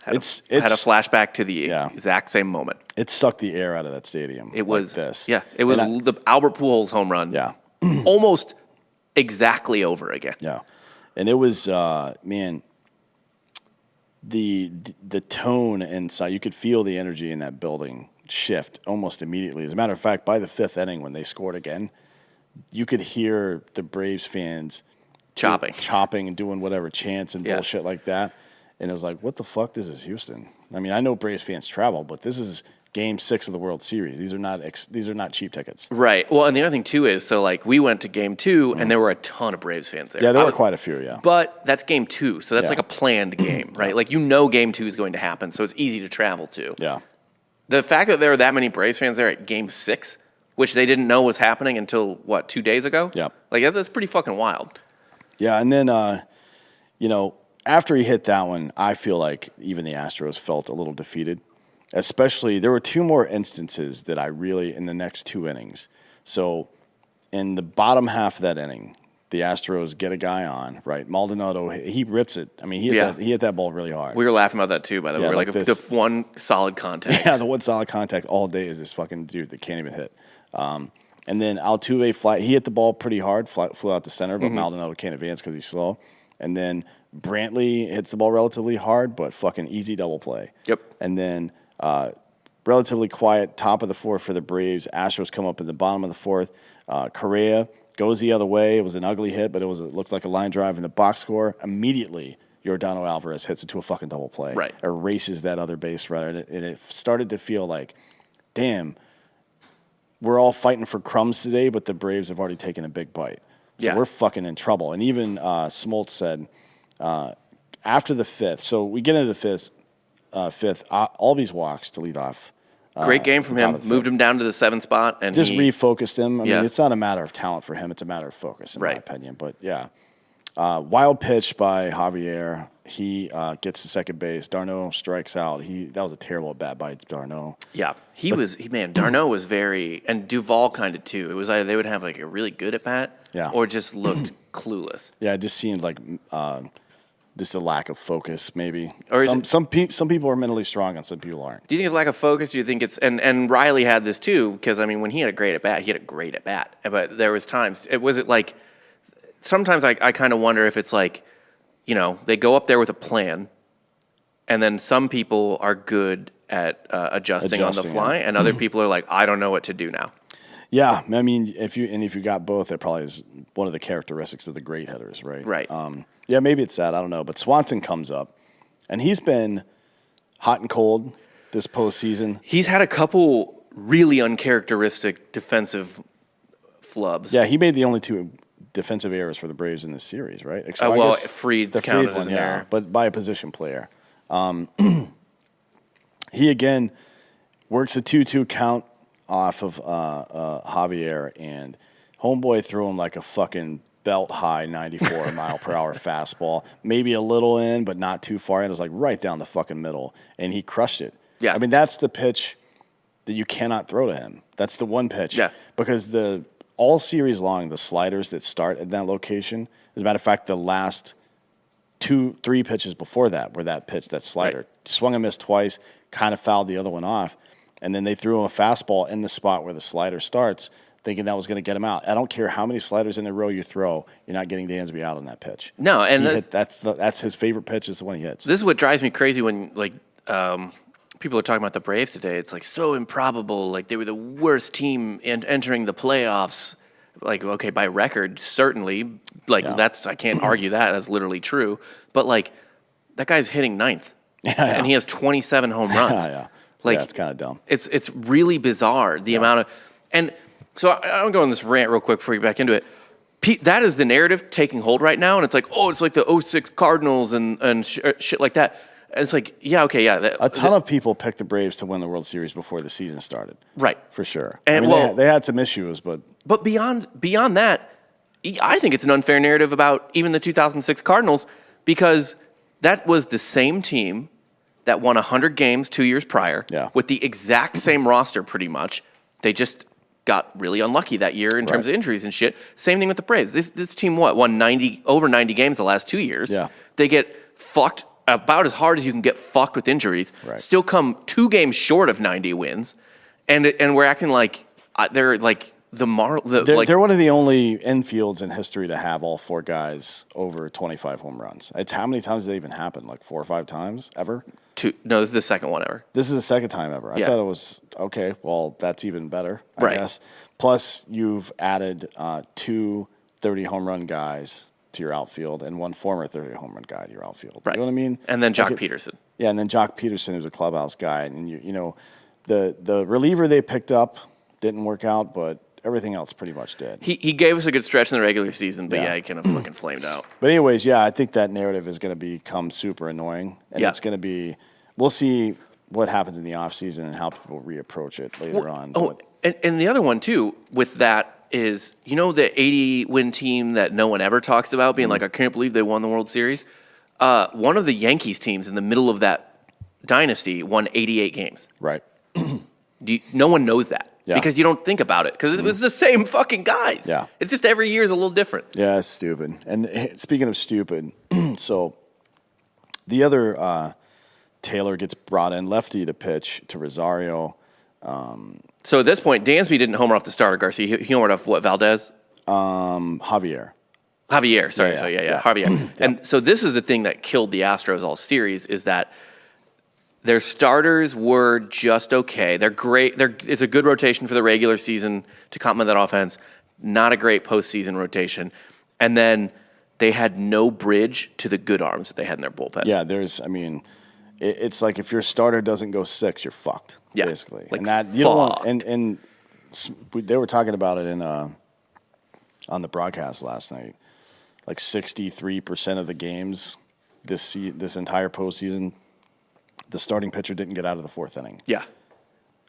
B: had a flashback to the exact same moment.
C: It sucked the air out of that stadium.
B: It was
C: like this.
B: Yeah, it was the Albert Pujols home run.
C: Yeah,
B: almost exactly over again.
C: Yeah, and it was man. The tone inside, you could feel the energy in that building shift almost immediately. As a matter of fact, by the 5th inning when they scored again, you could hear the Braves fans chopping and doing whatever chants and bullshit like that. And it was like, what the fuck? This is Houston. I mean, I know Braves fans travel, but this is Game 6 of the World Series. These are not cheap tickets.
B: Right. Well, and the other thing too is, so like we went to Game 2 and there were a ton of Braves fans there.
C: Yeah, there were quite a few. Yeah.
B: But that's Game 2, so that's like a planned game, right? Like Game 2 is going to happen, so it's easy to travel to.
C: Yeah.
B: The fact that there were that many Braves fans there at Game 6, which they didn't know was happening until 2 days ago.
C: Yeah.
B: Like that's pretty fucking wild.
C: Yeah, and then, after he hit that one, I feel like even the Astros felt a little defeated. Especially, there were 2 more instances that I really, in the next 2 innings. So, in the bottom half of that inning, the Astros get a guy on, right? Maldonado, he rips it. I mean, he hit that ball really hard.
B: We were laughing about that too, by the way. We're like the one solid contact.
C: Yeah, the one solid contact all day is this fucking dude that can't even hit. And then Altuve he hit the ball pretty hard, flew out to center, but Maldonado can't advance because he's slow. And then Brantley hits the ball relatively hard, but fucking easy double play.
B: Yep.
C: And then relatively quiet top of the 4th for the Braves. Astros come up in the bottom of the 4th. Correa goes the other way. It was an ugly hit, but it looked like a line drive in the box score. Immediately, Yordan Alvarez hits into a fucking double play.
B: Right.
C: Erases that other base runner. And it started to feel like, damn, we're all fighting for crumbs today, but the Braves have already taken a big bite. So we're fucking in trouble. And even Smoltz said after the 5th, so we get into the 5th, Albies walks to lead off.
B: Great game from him. Moved him down to the 7th spot. And
C: just refocused him. I mean, it's not a matter of talent for him. It's a matter of focus, in my opinion. But, yeah. Wild pitch by Javier. He gets to second base. Darno strikes out. That was a terrible at bat by Darno.
B: Yeah, Darno was and Duvall kind of too. It was either they would have like a really good at bat, or just looked clueless. Yeah,
C: it just seemed like just a lack of focus, maybe. Or some people are mentally strong and some people aren't.
B: Do you think it's lack of focus? Do you think it's and Riley had this too? Because I mean, when he had a great at bat, but there was times. Sometimes I kind of wonder if it's like, they go up there with a plan, and then some people are good at adjusting on the fly, and other people are like, I don't know what to do now.
C: Yeah, I mean, if you got both, that probably is one of the characteristics of the great hitters, right?
B: Right.
C: Yeah, maybe it's that. I don't know. But Swanson comes up, and he's been hot and cold this postseason.
B: He's had a couple really uncharacteristic defensive flubs.
C: Yeah, he made the only 2 defensive errors for the Braves in this series, right?
B: Fried's counted as an error.
C: But by a position player. he again works a 2-2 count off of Javier, and homeboy threw him like a fucking belt high 94 mile per hour fastball, maybe a little in, but not too far in. It was like right down the fucking middle, and he crushed it.
B: Yeah.
C: I mean, that's the pitch that you cannot throw to him. That's the one pitch.
B: Yeah.
C: Because all series long, the sliders that start at that location, as a matter of fact, the last 2-3 pitches before that were that pitch, that slider.
B: Right.
C: Swung and missed twice, kind of fouled the other one off, and then they threw him a fastball in the spot where the slider starts, thinking that was going to get him out. I don't care how many sliders in a row you throw, you're not getting Dansby out on that pitch.
B: No, and
C: that's his favorite pitch is the one he hits.
B: This is what drives me crazy when people are talking about the Braves today. It's like so improbable. Like they were the worst team entering the playoffs. Like, okay, by record, certainly. Like I can't argue that. That's literally true. But like that guy's hitting ninth, and he has 27 home runs. Like
C: it's kind of dumb.
B: It's really bizarre the amount of and. So I'm going on this rant real quick before we get back into it. That is the narrative taking hold right now, and it's like, oh, it's like the 06 Cardinals and shit like that. And it's like, yeah, okay, yeah.
C: A ton of people picked the Braves to win the World Series before the season started.
B: Right.
C: For sure.
B: And
C: I mean, they had some issues, but...
B: But beyond that, I think it's an unfair narrative about even the 2006 Cardinals because that was the same team that won 100 games 2 years prior with the exact same roster pretty much. They just... got really unlucky that year in terms of injuries and shit. Same thing with the Braves. This team, won over 90 games the last 2 years.
C: Yeah.
B: They get fucked about as hard as you can get fucked with injuries.
C: Right.
B: Still come 2 games short of 90 wins, and we're acting like they're like they're
C: one of the only infields in history to have all 4 guys over 25 home runs. It's how many times did that even happen? Like 4 or 5 times ever?
B: 2. No, this is the second one ever.
C: This is the second time ever. I thought it was okay. Well, that's even better, I guess. Plus, you've added 2 30 home run guys to your outfield and 1 former 30 home run guy to your outfield.
B: Right.
C: You know what I mean?
B: And then Jock Peterson.
C: Yeah, and then Jock Peterson, who's a clubhouse guy, and you know, the reliever they picked up didn't work out, but everything else pretty much did.
B: He gave us a good stretch in the regular season, but he kind of fucking flamed out.
C: But anyways, I think that narrative is going to become super annoying, and it's going to be. We'll see what happens in the offseason and how people reapproach it later on.
B: Oh, and the other one too with that is the 80-win team that no one ever talks about being like, I can't believe they won the World Series. One of the Yankees teams in the middle of that dynasty won 88 games.
C: Right.
B: No one knows that.
C: Yeah.
B: Because you don't think about it. Because it's the same fucking guys.
C: Yeah.
B: It's just every year is a little different.
C: Yeah, it's stupid. And speaking of stupid, so the other Taylor gets brought in lefty to pitch to Rosario.
B: So at this point, Dansby didn't homer off the starter, Garcia. He homered off what, Valdez?
C: Javier,
B: sorry. Javier. And so this is the thing that killed the Astros all series is that their starters were just okay. They're great. It's a good rotation for the regular season to complement that offense. Not a great postseason rotation. And then they had no bridge to the good arms that they had in their bullpen.
C: Yeah, it's like if your starter doesn't go 6, you're fucked, basically.
B: Like
C: and that you don't want, and they were talking about it on the broadcast last night. Like 63% of the games this entire postseason, the starting pitcher didn't get out of the 4th inning.
B: Yeah.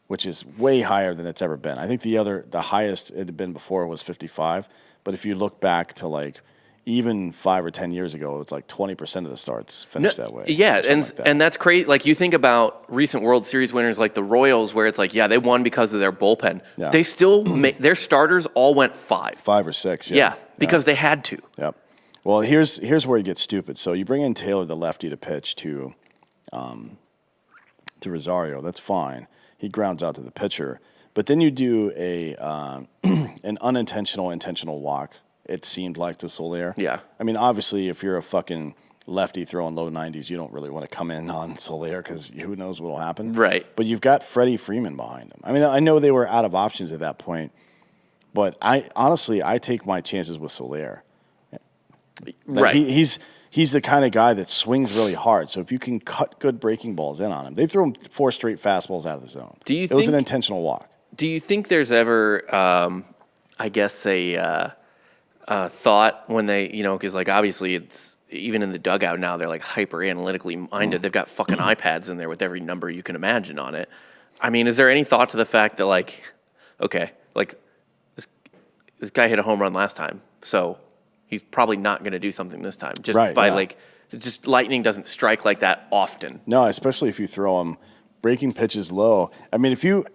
C: Which is way higher than it's ever been. I think the highest it had been before was 55. But if you look back to like even 5 or 10 years ago, it's like 20% of the starts finished that way.
B: Yeah, and that's crazy. Like you think about recent World Series winners like the Royals, where it's like, they won because of their bullpen. Yeah. They still their starters all went 5.
C: 5 or 6.
B: Yeah, because they had to.
C: Yep. Well, here's where it gets stupid. So you bring in Taylor, the lefty, to pitch to Rosario. That's fine. He grounds out to the pitcher. But then you do an unintentional intentional walk, it seemed like, to Soler.
B: Yeah.
C: I mean, obviously, if you're a fucking lefty throwing low 90s, you don't really want to come in on Soler because who knows what will happen.
B: Right.
C: But you've got Freddie Freeman behind him. I mean, I know they were out of options at that point, but I take my chances with Soler.
B: Right.
C: He's the kind of guy that swings really hard. So if you can cut good breaking balls in on him, they threw him 4 straight fastballs out of the zone. It was an intentional walk.
B: Do you think there's ever, thought when they, because like obviously it's even in the dugout now they're like hyper analytically minded. They've got fucking iPads in there with every number you can imagine on it. I mean, is there any thought to the fact that like, okay, like this guy hit a home run last time, so he's probably not going to do something this time. Just just lightning doesn't strike like that often.
C: No, especially if you throw him breaking pitches low. I mean, if you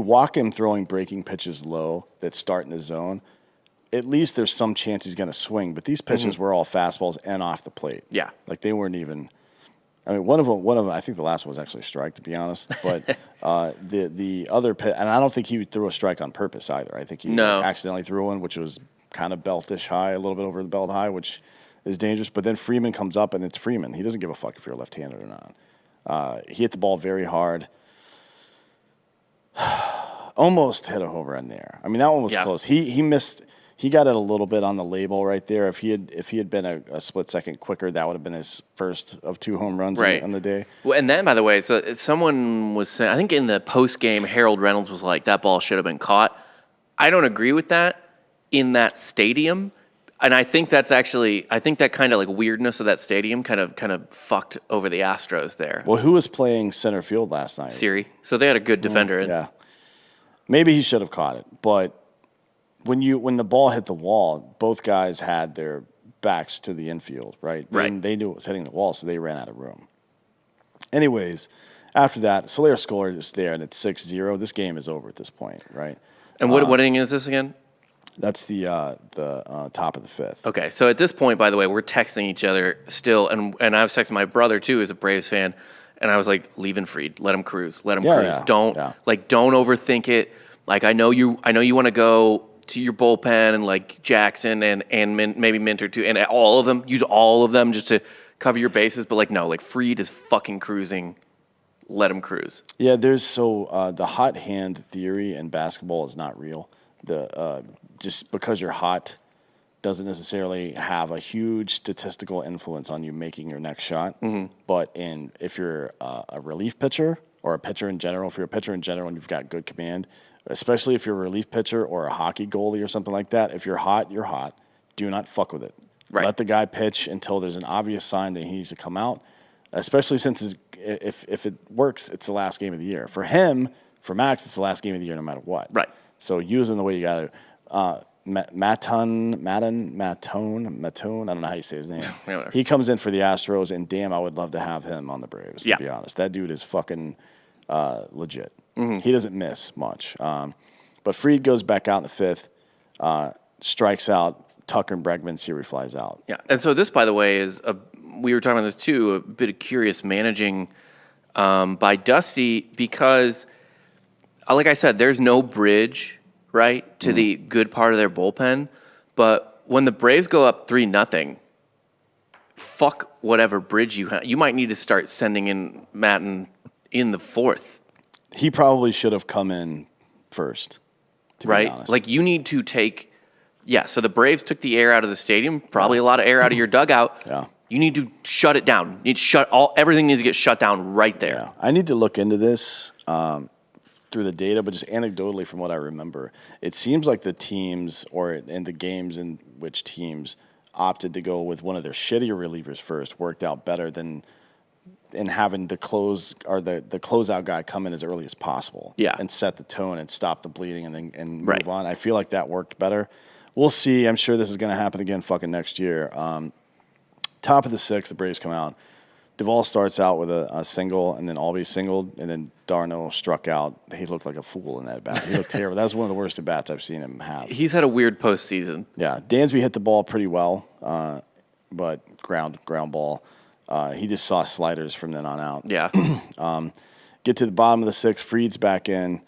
C: walk him throwing breaking pitches low that start in the zone, at least there's some chance he's going to swing. But these pitches were all fastballs and off the plate.
B: Yeah,
C: like they weren't even. I mean, one of them. I think the last one was actually a strike, to be honest. But the other pitch, and I don't think he threw a strike on purpose either. I think he accidentally threw one, which was kind of beltish high, a little bit over the belt high, which is dangerous. But then Freeman comes up, and it's Freeman. He doesn't give a fuck if you're left-handed or not. He hit the ball very hard. Almost hit a home run there. I mean, that one was close. He missed. He got it a little bit on the label right there. If he had been a split second quicker, that would have been his first of 2 home runs on the day.
B: Well, and then, by the way, so someone was saying, I think in the post game, Harold Reynolds was like, that ball should have been caught. I don't agree with that in that stadium. And I think that's actually, I think that kind of like weirdness of that stadium kind of fucked over the Astros there.
C: Well, who was playing center field last night?
B: Siri. So they had a good defender.
C: Yeah. Maybe he should have caught it, but when the ball hit the wall, both guys had their backs to the infield, right? They knew it was hitting the wall, so they ran out of room. Anyways, after that, Soler scored is there, and it's 6-0. This game is over at this point, right?
B: And what inning is this again?
C: That's the top of the 5th.
B: Okay, so at this point, by the way, we're texting each other still, and I was texting my brother too, who's a Braves fan, and I was like, leave him free, let him cruise, let him cruise. Don't overthink it. Like I know you want to go to your bullpen and like Jackson and maybe Minter too, and use all of them just to cover your bases. But like no, like Fried is fucking cruising. Let him cruise.
C: Yeah, there's the hot hand theory in basketball is not real. Just because you're hot doesn't necessarily have a huge statistical influence on you making your next shot. Mm-hmm. But if you're a relief pitcher or a pitcher in general, if you're a pitcher in general and you've got good command, especially if you're a relief pitcher or a hockey goalie or something like that, if you're hot, you're hot. Do not fuck with it. Right. Let the guy pitch until there's an obvious sign that he needs to come out, especially since if it works, it's the last game of the year. For him, for Max, it's the last game of the year no matter what.
B: Right.
C: So use him the way you got to. Matone, I don't know how you say his name. He comes in for the Astros, and damn, I would love to have him on the Braves, to be honest. That dude is fucking legit. Mm-hmm. He doesn't miss much. But Fried goes back out in the 5th, strikes out. Tucker and Bregman, Siri flies out.
B: Yeah, and so this, by the way, is we were talking about this too, a bit of curious managing by Dusty because, like I said, there's no bridge, right, to the good part of their bullpen. But when the Braves go up 3-0, fuck whatever bridge you have. You might need to start sending in Matten in the 4th.
C: He probably should have come in first, to be honest.
B: Like you need to take, so the Braves took the air out of the stadium, probably a lot of air out of your dugout.
C: Yeah.
B: You need to shut it down. You need to everything needs to get shut down right there.
C: Yeah. I need to look into this through the data, but just anecdotally from what I remember, it seems like the teams in the games in which teams opted to go with one of their shittier relievers first worked out better than in having the closeout guy come in as early as possible, and set the tone and stop the bleeding and move on. I feel like that worked better. We'll see. I'm sure this is going to happen again fucking next year. Top of the 6th, the Braves come out. Duvall starts out with a single, and then Albee singled, and then Darno struck out. He looked like a fool in that bat. He looked terrible. That was one of the worst at-bats I've seen him have.
B: He's had a weird postseason.
C: Yeah, Dansby hit the ball pretty well, but ground ball. He just saw sliders from then on out.
B: Yeah.
C: Get to the bottom of the 6th. Fried's back in.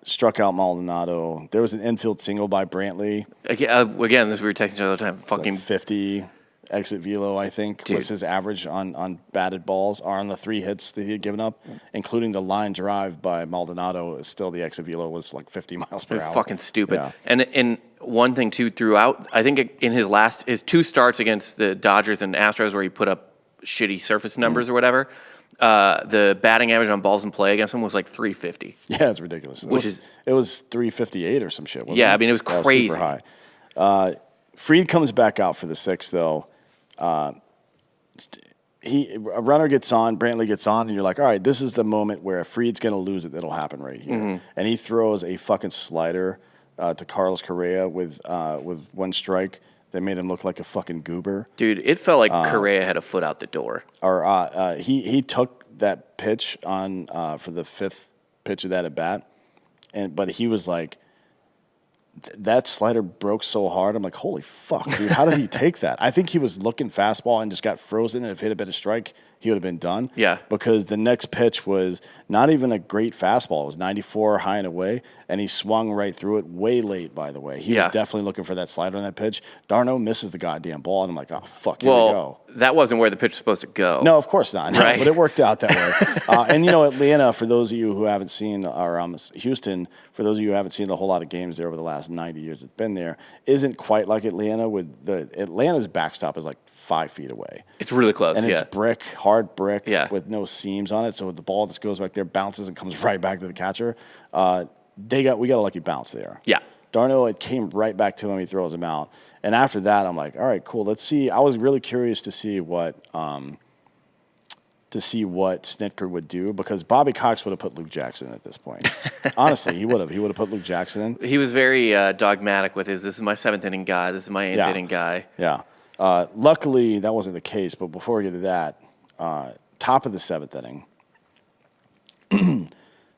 C: Struck out Maldonado. There was an infield single by Brantley.
B: Again, this we were texting each other all the time. Fucking
C: like 50 exit velo, I think, was his average on batted balls, or on the 3 hits that he had given up, including the line drive by Maldonado. Still, the exit velo was like 50 miles per hour.
B: It's fucking stupid. Yeah. And one thing too, throughout, I think in his 2 starts against the Dodgers and Astros, where he put up shitty surface numbers or whatever. the batting average on balls in play against him was like 350.
C: Yeah, it's ridiculous. It was 358 or some shit. Wasn't it?
B: I mean, it was crazy.
C: Super high. Fried comes back out for the 6th, though. A runner gets on, Brantley gets on, and you're like, all right, this is the moment where if Fried's going to lose it, that'll happen right here. Mm-hmm. And he throws a fucking slider to Carlos Correa with 1 strike that made him look like a fucking goober.
B: Dude, it felt like Correa had a foot out the door.
C: Or he took that pitch on for the 5th pitch of that at bat, but he was like, that slider broke so hard. I'm like, holy fuck, dude, how did he take that? I think he was looking fastball and just got frozen, and if it had been a strike, he would have been done.
B: Yeah.
C: Because the next pitch was not even a great fastball. It was 94 high and away, and he swung right through it way late, by the way. He was definitely looking for that slider on that pitch. Darno misses the goddamn ball, and I'm like, oh, fuck, here we go.
B: That wasn't where the pitch was supposed to go.
C: No, of course not. No,
B: right.
C: But it worked out that way. And, Atlanta, for those of you who haven't seen, or Houston, for those of you who haven't seen a whole lot of games there over the last 90 years it's been there, isn't quite like Atlanta. Atlanta's backstop is like 5 feet away.
B: It's really close,
C: and it's brick, hard brick, with no seams on it. So the ball just goes back there, bounces, and comes right back to the catcher. We got a lucky bounce there.
B: Yeah.
C: Darno, it came right back to him. He throws him out. And after that, I'm like, all right, cool. Let's see. I was really curious to see what Snitker would do, because Bobby Cox would have put Luke Jackson in at this point. Honestly, he would have. He would have put Luke Jackson in.
B: He was very dogmatic with this is my 7th inning guy. This is my 8th inning guy.
C: Yeah. Luckily, that wasn't the case. But before we get to that, top of the 7th inning,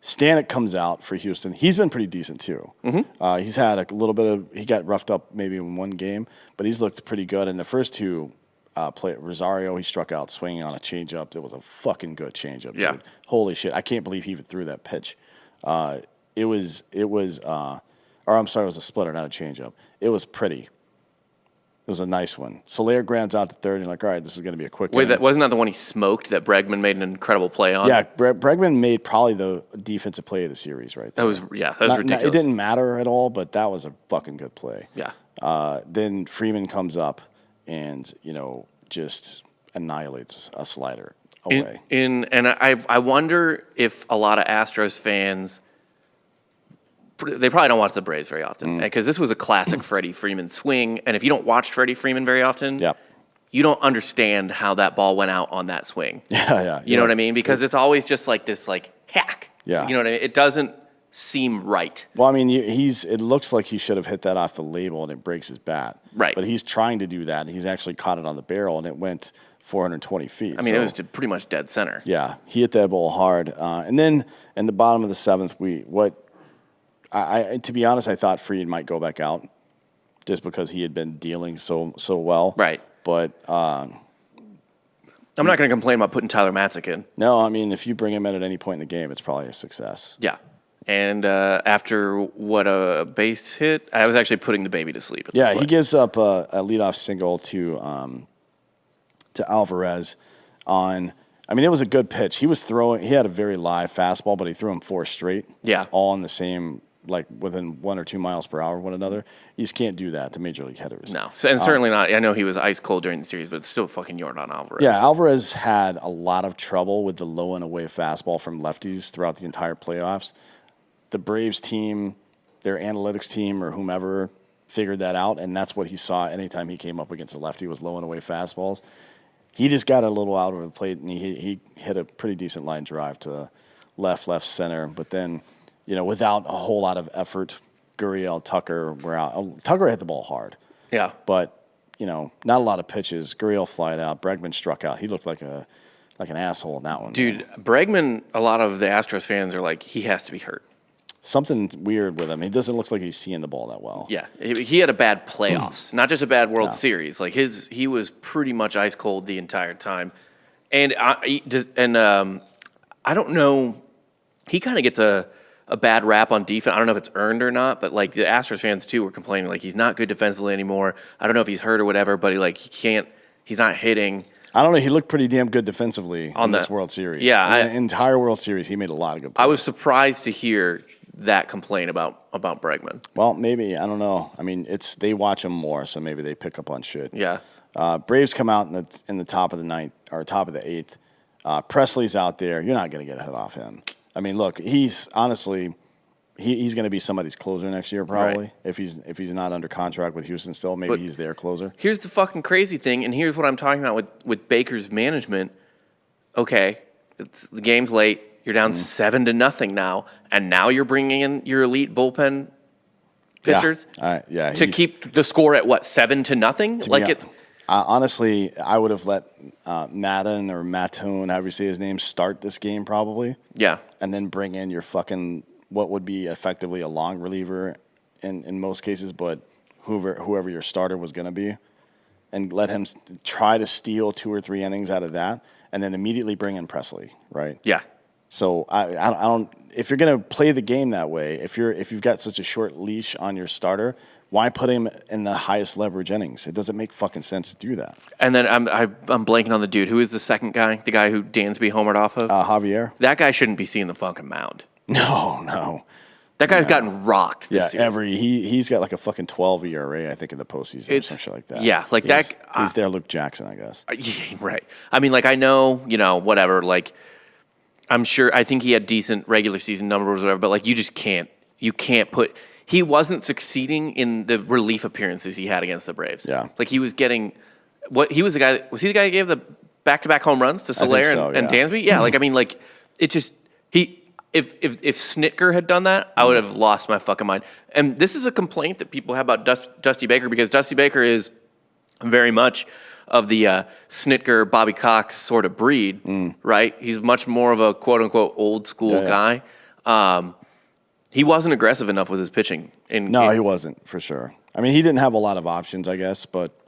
C: Stanek comes out for Houston. He's been pretty decent, too. Mm-hmm. He's had a little bit of – he got roughed up maybe in 1 game, but he's looked pretty good. In the first 2 Rosario, he struck out swinging on a changeup. It was a fucking good changeup, dude. Holy shit. I can't believe he even threw that pitch. It was a splitter, not a changeup. It was pretty. It was a nice one. Soler grounds out to 3rd, and you're like, all right, this is going to be a quick
B: inning. Wasn't that the one he smoked that Bregman made an incredible play on?
C: Yeah, Bregman made probably the defensive play of the series right there.
B: That was ridiculous.
C: It didn't matter at all, but that was a fucking good play.
B: Yeah.
C: Then Freeman comes up and, just annihilates a slider away.
B: I wonder if a lot of Astros fans, they probably don't watch the Braves very often, because this was a classic Freddie Freeman swing, and if you don't watch Freddie Freeman very often, you don't understand how that ball went out on that swing. You know what I mean? Because it's always just like this, hack.
C: Yeah.
B: You know what I mean? It doesn't seem right.
C: Well, I mean, it looks like he should have hit that off the label and it breaks his bat.
B: Right.
C: But he's trying to do that. He's actually caught it on the barrel, and it went 420 feet.
B: I mean, it was pretty much dead center.
C: Yeah, he hit that ball hard. And then in the bottom of the 7th, to be honest, I thought Fried might go back out just because he had been dealing so well.
B: Right.
C: But
B: I'm not going to complain about putting Tyler Matzik in.
C: No, I mean, if you bring him in at any point in the game, it's probably a success.
B: Yeah. And after a base hit, I was actually putting the baby to sleep.
C: He gives up a leadoff single to Alvarez on. I mean, it was a good pitch. He had a very live fastball, but he threw him 4 straight.
B: Yeah.
C: All in the same, within 1 or 2 miles per hour of one another. You just can't do that to major league hitters.
B: No, and certainly not. I know he was ice cold during the series, but it's still fucking Yordan Alvarez.
C: Yeah, Alvarez had a lot of trouble with the low and away fastball from lefties throughout the entire playoffs. The Braves team, their analytics team, or whomever figured that out, and that's what he saw anytime he came up against a lefty was low and away fastballs. He just got a little out over the plate, and he hit a pretty decent line drive to left center. But then, without a whole lot of effort, Gurriel, Tucker were out. Tucker hit the ball hard.
B: Yeah.
C: But, not a lot of pitches. Gurriel flied out. Bregman struck out. He looked like an asshole in that one.
B: Dude, Bregman, a lot of the Astros fans are like, he has to be hurt.
C: Something weird with him. He doesn't look like he's seeing the ball that well.
B: Yeah, he had a bad playoffs, not just a bad World Series. He was pretty much ice cold the entire time, and I don't know. He kind of gets a bad rap on defense. I don't know if it's earned or not, but the Astros fans too were complaining he's not good defensively anymore. I don't know if he's hurt or whatever, but he's not hitting.
C: I don't know. He looked pretty damn good defensively in this World Series.
B: Yeah,
C: the entire World Series, he made a lot of good plays.
B: I was surprised to hear that complaint about Bregman.
C: Well, maybe, I don't know. I mean, they watch him more, so maybe they pick up on shit.
B: Yeah.
C: Braves come out in the top of the 9th or top of the 8th. Presley's out there. You're not going to get a hit off him. I mean, look, he's honestly he's going to be somebody's closer next year probably. Right. If he's not under contract with Houston still, maybe he's their closer.
B: Here's the fucking crazy thing, and here's what I'm talking about with Baker's management. Okay, the game's late. You're down 7-0 now, and now you're bringing in your elite bullpen pitchers to keep the score at what 7-0? Like it's
C: honestly, I would have let Madden or Mattoon, however you say his name, start this game probably.
B: Yeah,
C: and then bring in your fucking what would be effectively a long reliever in most cases, but whoever your starter was going to be, and let him try to steal 2 or 3 innings out of that, and then immediately bring in Presley, right?
B: Yeah.
C: So I don't. If you're going to play the game that way, if you've got such a short leash on your starter, why put him in the highest leverage innings? It doesn't make fucking sense to do that.
B: And then I'm blanking on the dude. Who is the second guy? The guy who Dansby homered off of?
C: Javier.
B: That guy shouldn't be seeing the fucking mound.
C: No.
B: That guy's gotten rocked this year.
C: He's got like a fucking 12 ERA, I think, in the postseason or some shit like that.
B: Yeah, like
C: he's their Luke Jackson, I guess.
B: Yeah, right. I mean, like I know, whatever. Like I'm sure. I think he had decent regular season numbers or whatever. But like you just can't. You can't put. He wasn't succeeding in the relief appearances he had against the Braves.
C: Yeah.
B: Like he was getting. He was the guy who gave the back-to-back home runs to Soler and Dansby? Yeah. Like I mean, like it just If Snitker had done that, I would have lost my fucking mind. And this is a complaint that people have about Dusty Baker, because Dusty Baker is very much of the Snitker, Bobby Cox sort of breed, right? He's much more of a quote-unquote old-school guy. He wasn't aggressive enough with his pitching.
C: No, he wasn't, for sure. I mean, he didn't have a lot of options, I guess, but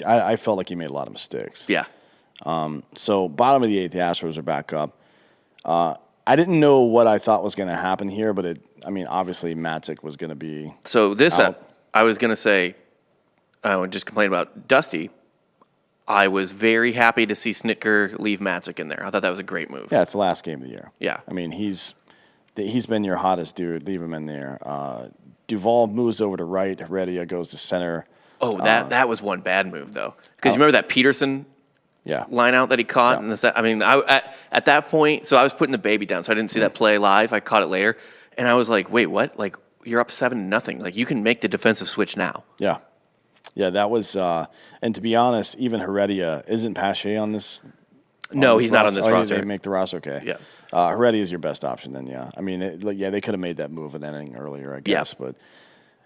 C: I felt like he made a lot of mistakes.
B: Yeah.
C: So bottom of the 8th, the Astros are back up. I didn't know what I thought was going to happen here, but obviously Matzik was going to be.
B: So I was going to say, I would just complain about Dusty. I was very happy to see Snitker leave Matzik in there. I thought that was a great move.
C: Yeah, it's the last game of the year.
B: Yeah.
C: I mean, he's been your hottest dude. Leave him in there. Duvall moves over to right. Heredia goes to center.
B: Oh, that was one bad move, though. Because you remember that Peterson line out that he caught in the set. I mean, at that point, so I was putting the baby down, so I didn't see that play live. I caught it later, and I was like, "Wait, what? Like you're up 7-0. Like you can make the defensive switch now."
C: Yeah, that was. And to be honest, even Heredia isn't Pache on this.
B: No, he's not on this roster.
C: They make the roster, okay.
B: Yeah,
C: Heredia is your best option then. Yeah, I mean, they could have made that move an inning earlier, I guess, but.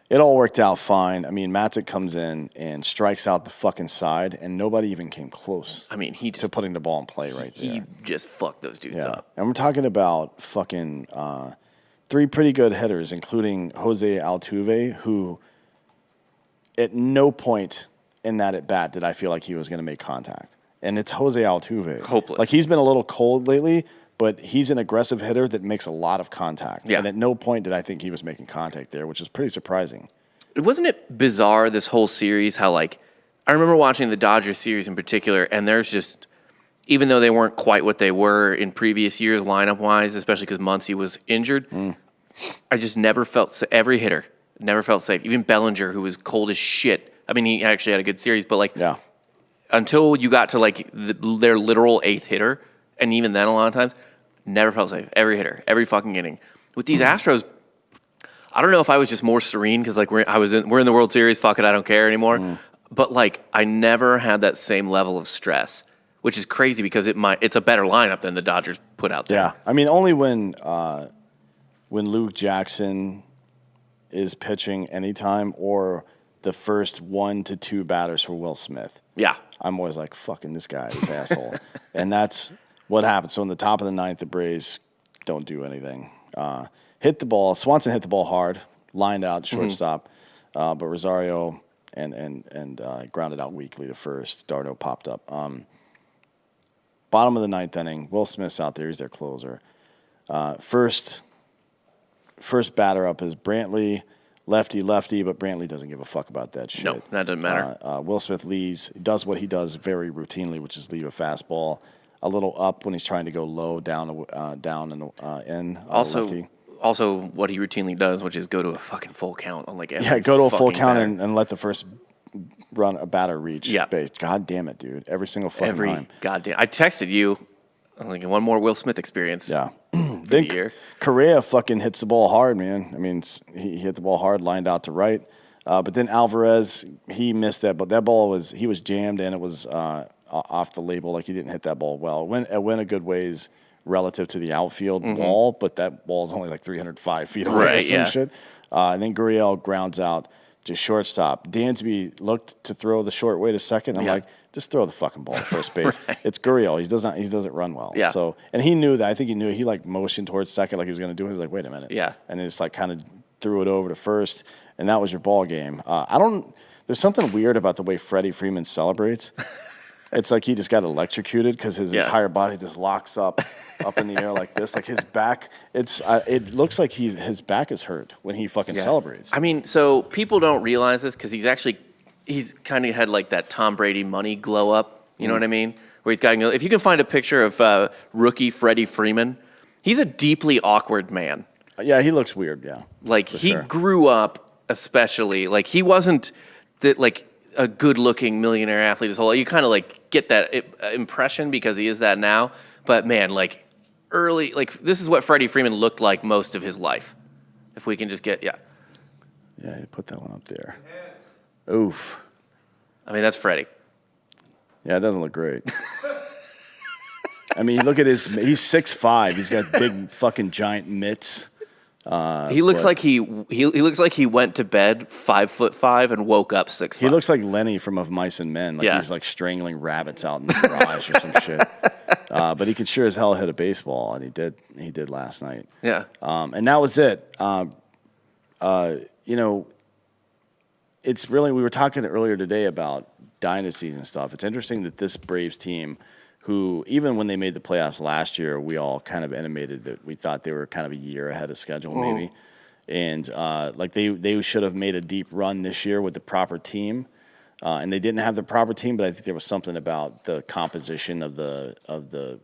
C: It all worked out fine. I mean, Matzik comes in and strikes out the fucking side, and nobody even came close.
B: I mean,
C: to putting the ball in play right there.
B: He just fucked those dudes up.
C: And we're talking about fucking 3 pretty good hitters, including Jose Altuve, who at no point in that at bat did I feel like he was going to make contact. And it's Jose Altuve.
B: Hopeless.
C: Like he's been a little cold lately, but he's an aggressive hitter that makes a lot of contact.
B: Yeah.
C: And at no point did I think he was making contact there, which is pretty surprising.
B: Wasn't it bizarre, this whole series, how, like, I remember watching the Dodgers series in particular, and there's just, even though they weren't quite what they were in previous years lineup-wise, especially because Muncy was injured, I just never felt, every hitter never felt safe. Even Bellinger, who was cold as shit. I mean, he actually had a good series, but, like, until you got to, like, their literal 8th hitter, and even then a lot of times, never felt safe. Every hitter, every fucking inning. With these Astros, I don't know if I was just more serene because like we're in the World Series, fuck it, I don't care anymore. But like I never had that same level of stress, which is crazy because it's a better lineup than the Dodgers put out there.
C: Yeah, I mean only when Luke Jackson is pitching anytime or the first 1 to 2 batters for Will Smith.
B: Yeah,
C: I'm always like fucking this guy, this asshole, and that's what happened. So in the top of the 9th, the Braves don't do anything. Hit the ball. Swanson hit the ball hard, lined out shortstop, but Rosario and grounded out weakly to first. Dardo popped up. Bottom of the 9th inning, Will Smith's out there. He's their closer. First batter up is Brantley, lefty, but Brantley doesn't give a fuck about that shit.
B: No, that doesn't matter.
C: Will Smith leads, does what he does very routinely, which is leave a fastball a little up when he's trying to go low, down and in. Lefty.
B: Also, what he routinely does, which is go to a fucking full count on like every
C: go to a full count
B: batter.
C: and let the first run a batter reach base. God damn it, dude! Every single fucking time.
B: Goddamn. I texted you Like one more Will Smith experience.
C: Yeah.
B: For the year.
C: Correa fucking hits the ball hard, man. I mean, he hit the ball hard, lined out to right. But then Alvarez, he missed that. But that ball he was jammed and it was off the label. Like he didn't hit that ball well. It went a good ways relative to the outfield wall, but that ball is only like 305 feet away or some shit. And then Gurriel grounds out to shortstop. Dansby looked to throw the short way to second. I'm like, just throw the fucking ball to first base. It's Gurriel. He doesn't run well.
B: Yeah.
C: So, and he knew that. I think he knew. He like motioned towards second like he was going to do it. He was like, wait a minute.
B: Yeah.
C: And it's like kind of threw it over to first, and that was your ball game. There's something weird about the way Freddie Freeman celebrates. It's like he just got electrocuted because his entire body just locks up in the air like this. Like his back, it looks like his back is hurt when he fucking celebrates.
B: I mean, so people don't realize this because he's kind of had like that Tom Brady money glow up. You know what I mean? Where he's got, if you can find a picture of rookie Freddie Freeman, he's a deeply awkward man.
C: Yeah, he looks weird. Yeah,
B: like he grew up, especially like he wasn't a good-looking millionaire athlete his whole life. You kind of like get that impression because he is that now. But man, like early, like this is what Freddie Freeman looked like most of his life. If we can just get you
C: put that one up there. Oof.
B: I mean, that's Freddie.
C: Yeah, it doesn't look great. I mean, look at he's 6'5". He's got big fucking giant mitts.
B: He looks like he looks like he went to bed 5'5" and woke up 6'5".
C: He looks like Lenny from Of Mice and Men. Like he's like strangling rabbits out in the garage or some shit. But he could sure as hell hit a baseball, and he did last night.
B: Yeah.
C: And that was it. It's really, we were talking earlier today about dynasties and stuff. It's interesting that this Braves team, who even when they made the playoffs last year, we all kind of intimated that we thought they were kind of a year ahead of schedule maybe. And like they should have made a deep run this year with the proper team. And they didn't have the proper team, but I think there was something about the composition of the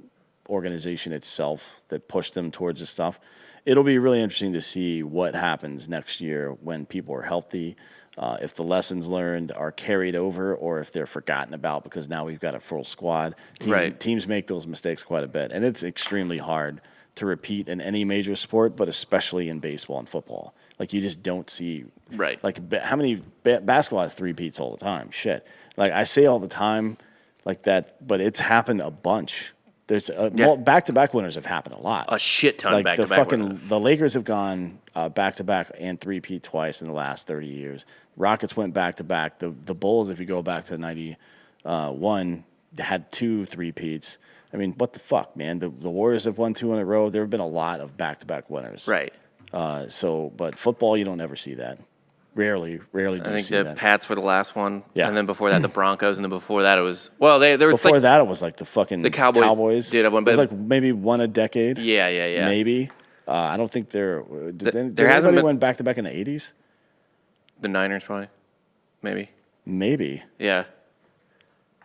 C: organization itself that pushed them towards this stuff. It'll be really interesting to see what happens next year when people are healthy, if the lessons learned are carried over or if they're forgotten about because now we've got a full squad. Teams make those mistakes quite a bit, and it's extremely hard to repeat in any major sport, but especially in baseball and football. Like you just don't see like how many basketball has three-peats all the time. Shit, like I say all the time like that, but it's happened a bunch. There's back-to-back winners have happened a lot.
B: A shit ton
C: like
B: back-to-back winners.
C: The Lakers have gone back-to-back and three-peat twice in the last 30 years. Rockets went back-to-back. The Bulls, if you go back to 91, had 2 three-peats. I mean, what the fuck, man? The Warriors have won 2 in a row. There have been a lot of back-to-back winners.
B: Right.
C: But football, you don't ever see that. Rarely do you see that.
B: I think the Pats were the last one.
C: Yeah.
B: And then before that, the Broncos. And then before that, it was, well, there was
C: before that, it was like the
B: Cowboys did have one.
C: But it was like maybe one a decade.
B: Yeah.
C: Maybe. I don't think did
B: there hasn't
C: anybody
B: been,
C: win back-to-back in the 80s?
B: The Niners probably.
C: Maybe.
B: Yeah.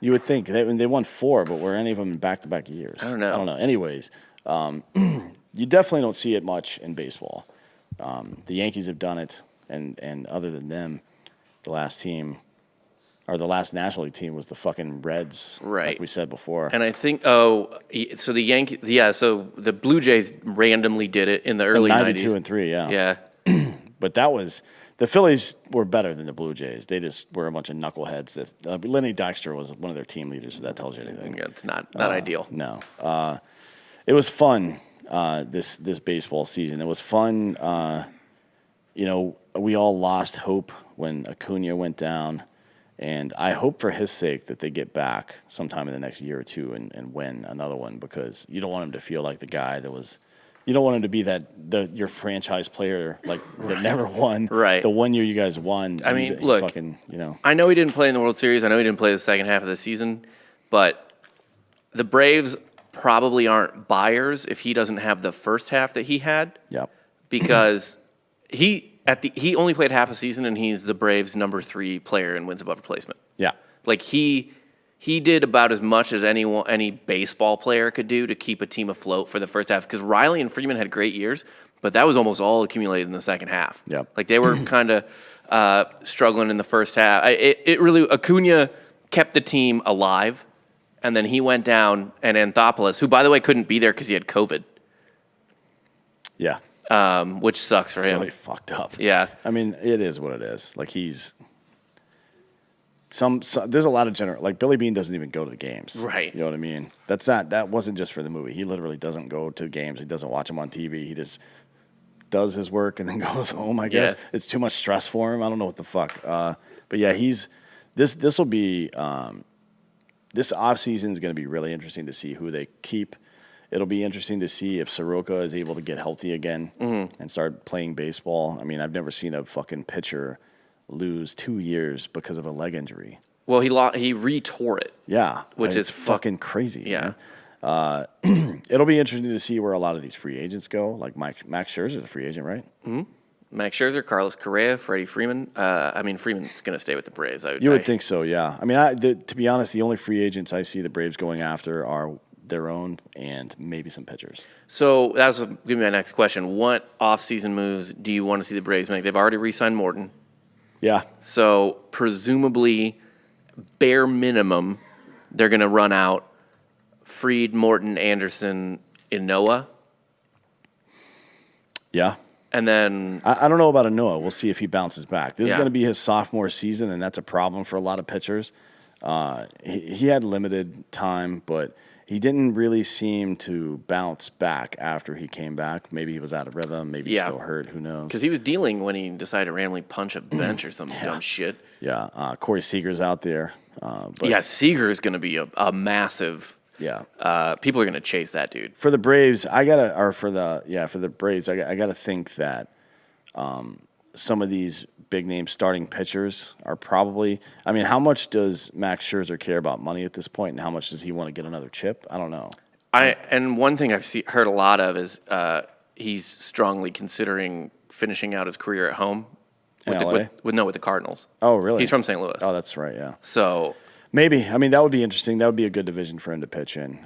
C: You would think. They won 4, but were any of them in back-to-back years?
B: I don't know.
C: Anyways, you definitely don't see it much in baseball. The Yankees have done it, and other than them, the last National League team was the fucking Reds,
B: right?
C: Like we said before.
B: And I think, so the Yankees, so the Blue Jays randomly did it in the early
C: 92
B: 90s.
C: and 3, yeah.
B: Yeah.
C: But the Phillies were better than the Blue Jays. They just were a bunch of knuckleheads. Lenny Dykstra was one of their team leaders, if that tells you anything.
B: Yeah, it's not ideal.
C: No. It was fun, this baseball season. It was fun. We all lost hope when Acuna went down, and I hope for his sake that they get back sometime in the next year or two and win another one, because you don't want him to feel like the guy that was. You don't want him to be your franchise player that never won.
B: Right.
C: The 1 year you guys won.
B: I mean, look.
C: Fucking,
B: I know he didn't play in the World Series. I know he didn't play the second half of the season, but the Braves probably aren't buyers if he doesn't have the first half that he had.
C: Yep.
B: Because he only played half a season, and he's the Braves' number 3 player in wins above replacement.
C: Yeah.
B: Like he did about as much as any baseball player could do to keep a team afloat for the first half. Because Riley and Freeman had great years, but that was almost all accumulated in the second half.
C: Yep.
B: Like they were kind of struggling in the first half. It really Acuna kept the team alive, and then he went down, and Anthopoulos, who, by the way, couldn't be there because he had COVID.
C: Yeah.
B: Which sucks for him.
C: Really fucked up.
B: Yeah.
C: I mean, it is what it is. Like, he's... There's a lot of like Billy Beane doesn't even go to the games.
B: Right.
C: You know what I mean? That wasn't just for the movie. He literally doesn't go to the games. He doesn't watch them on TV. He just does his work and then goes home, I guess. Yeah. It's too much stress for him. I don't know what the fuck. But yeah, this will be, this offseason is going to be really interesting to see who they keep. It'll be interesting to see if Soroka is able to get healthy again and start playing baseball. I mean, I've never seen a fucking pitcher lose 2 years because of a leg injury.
B: Well, he re-tore it.
C: Yeah.
B: Which is
C: fucking crazy.
B: Yeah.
C: It'll be interesting to see where a lot of these free agents go. Like Max Scherzer's a free agent, right?
B: Mm-hmm. Max Scherzer, Carlos Correa, Freddie Freeman. Freeman's going to stay with the Braves.
C: You would think so, yeah. I mean, to be honest, the only free agents I see the Braves going after are their own and maybe some pitchers.
B: So that's going to be my next question. What off-season moves do you want to see the Braves make? They've already re-signed Morton.
C: Yeah.
B: So presumably, bare minimum, they're going to run out Fried, Morton, Anderson, Inoa.
C: Yeah.
B: And then...
C: I don't know about Inoa. We'll see if he bounces back. This is going to be his sophomore season, and that's a problem for a lot of pitchers. He had limited time, but he didn't really seem to bounce back after he came back. Maybe he was out of rhythm. Maybe he's still hurt. Who knows?
B: Because he was dealing when he decided to randomly punch a bench or some dumb shit.
C: Yeah. Corey Seager's out there.
B: Seager is going to be a massive...
C: Yeah.
B: People are going to chase that dude.
C: For the Braves, for the Braves, I gotta think that some of these big name starting pitchers are probably. I mean, how much does Max Scherzer care about money at this point, and how much does he want to get another chip? I don't know.
B: And one thing I've heard a lot of is he's strongly considering finishing out his career at home with the Cardinals.
C: Oh, really?
B: He's from St. Louis.
C: Oh, that's right. Yeah.
B: So.
C: Maybe. I mean, that would be interesting. That would be a good division for him to pitch in.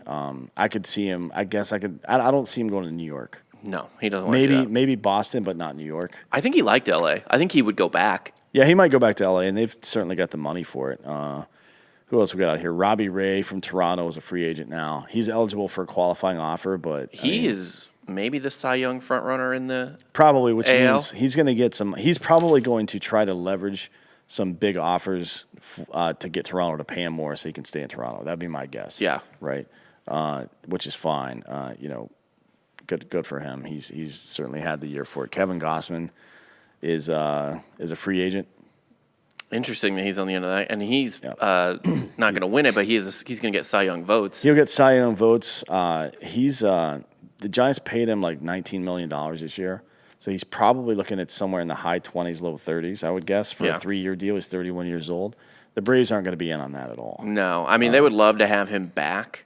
C: I could see him. I guess I could. I don't see him going to New York.
B: No, he doesn't want to do that.
C: Maybe Boston, but not New York.
B: I think he liked L.A. I think he would go back.
C: Yeah, he might go back to L.A., and they've certainly got the money for it. Who else we got out here? Robbie Ray from Toronto is a free agent now. He's eligible for a qualifying offer, but
B: he is maybe the Cy Young front runner in the
C: probably, which
B: AL?
C: means he's going to get some. He's probably going to try to leverage some big offers to get Toronto to pay him more so he can stay in Toronto. That'd be my guess.
B: Yeah.
C: Right. Which is fine. Good for him. He's certainly had the year for it. Kevin Gossman is a free agent.
B: Interesting that he's on the end of that, and he's not going to win it, but he's going to get Cy Young votes.
C: He'll get Cy Young votes. The Giants paid him like $19 million this year. So he's probably looking at somewhere in the high 20s, low 30s, I would guess, for a 3-year deal. He's 31 years old. The Braves aren't going to be in on that at all.
B: No. I mean, they would love to have him back.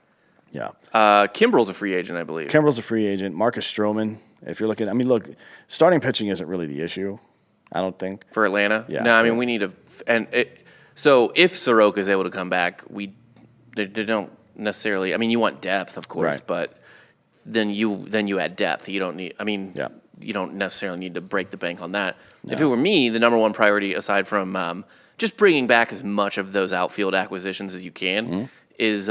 C: Yeah.
B: Kimbrel's a free agent, I believe.
C: Kimbrel's a free agent. Marcus Stroman, if you're looking – I mean, look, starting pitching isn't really the issue, I don't think.
B: For Atlanta?
C: Yeah.
B: No, I mean, we need so if Soroka is able to come back, they don't necessarily – I mean, you want depth, of course, but then you add depth. You don't need – I mean you don't necessarily need to break the bank on that. No. If it were me, the number one priority, aside from just bringing back as much of those outfield acquisitions as you can, is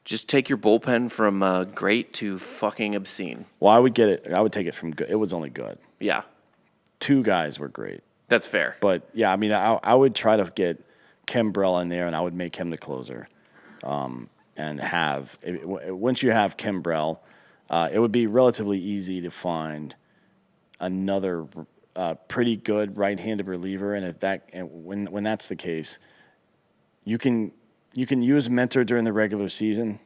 B: just take your bullpen from great to fucking obscene.
C: Well, I would take it from good. It was only good.
B: Yeah.
C: 2 guys were great.
B: That's fair.
C: But, yeah, I mean, I would try to get Kimbrel in there, and I would make him the closer. Once you have Kimbrel, it would be relatively easy to find another pretty good right-handed reliever, and when that's the case, you can use Mentor during the regular season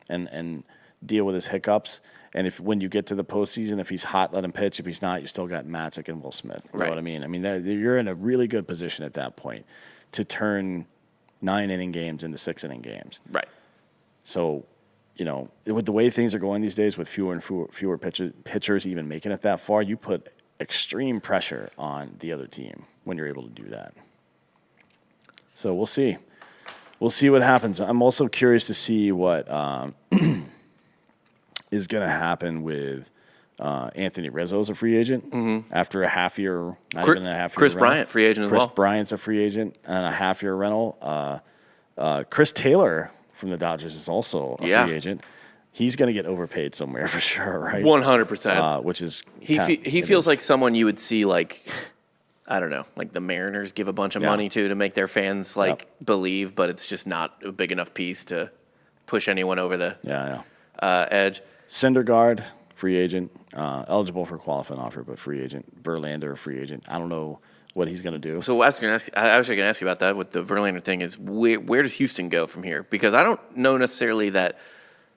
C: and deal with his hiccups. And when you get to the postseason, if he's hot, let him pitch. If he's not, you still got Matzik and Will Smith. You know what I mean? I mean, you're in a really good position at that point to turn 9-inning games into 6-inning games.
B: Right.
C: So, with the way things are going these days, with fewer and fewer pitchers even making it that far, you put extreme pressure on the other team when you're able to do that. So we'll see. We'll see what happens. I'm also curious to see what is going to happen with Anthony Rizzo's a free agent after a half year, not even a half year.
B: Chris
C: rental.
B: Bryant, free agent as well.
C: Chris Bryant's a free agent and a half year rental. Chris Taylor from the Dodgers is also a free agent. He's going to get overpaid somewhere for sure, right?
B: 100%.
C: Which is
B: he feels like someone you would see like, I don't know, like the Mariners give a bunch of money to make their fans like believe, but it's just not a big enough piece to push anyone over the edge.
C: Syndergaard, free agent, eligible for qualifying offer, but free agent. Verlander, free agent. I don't know what he's going to do.
B: So I was going to ask you about that with the Verlander thing is where does Houston go from here? Because I don't know necessarily that,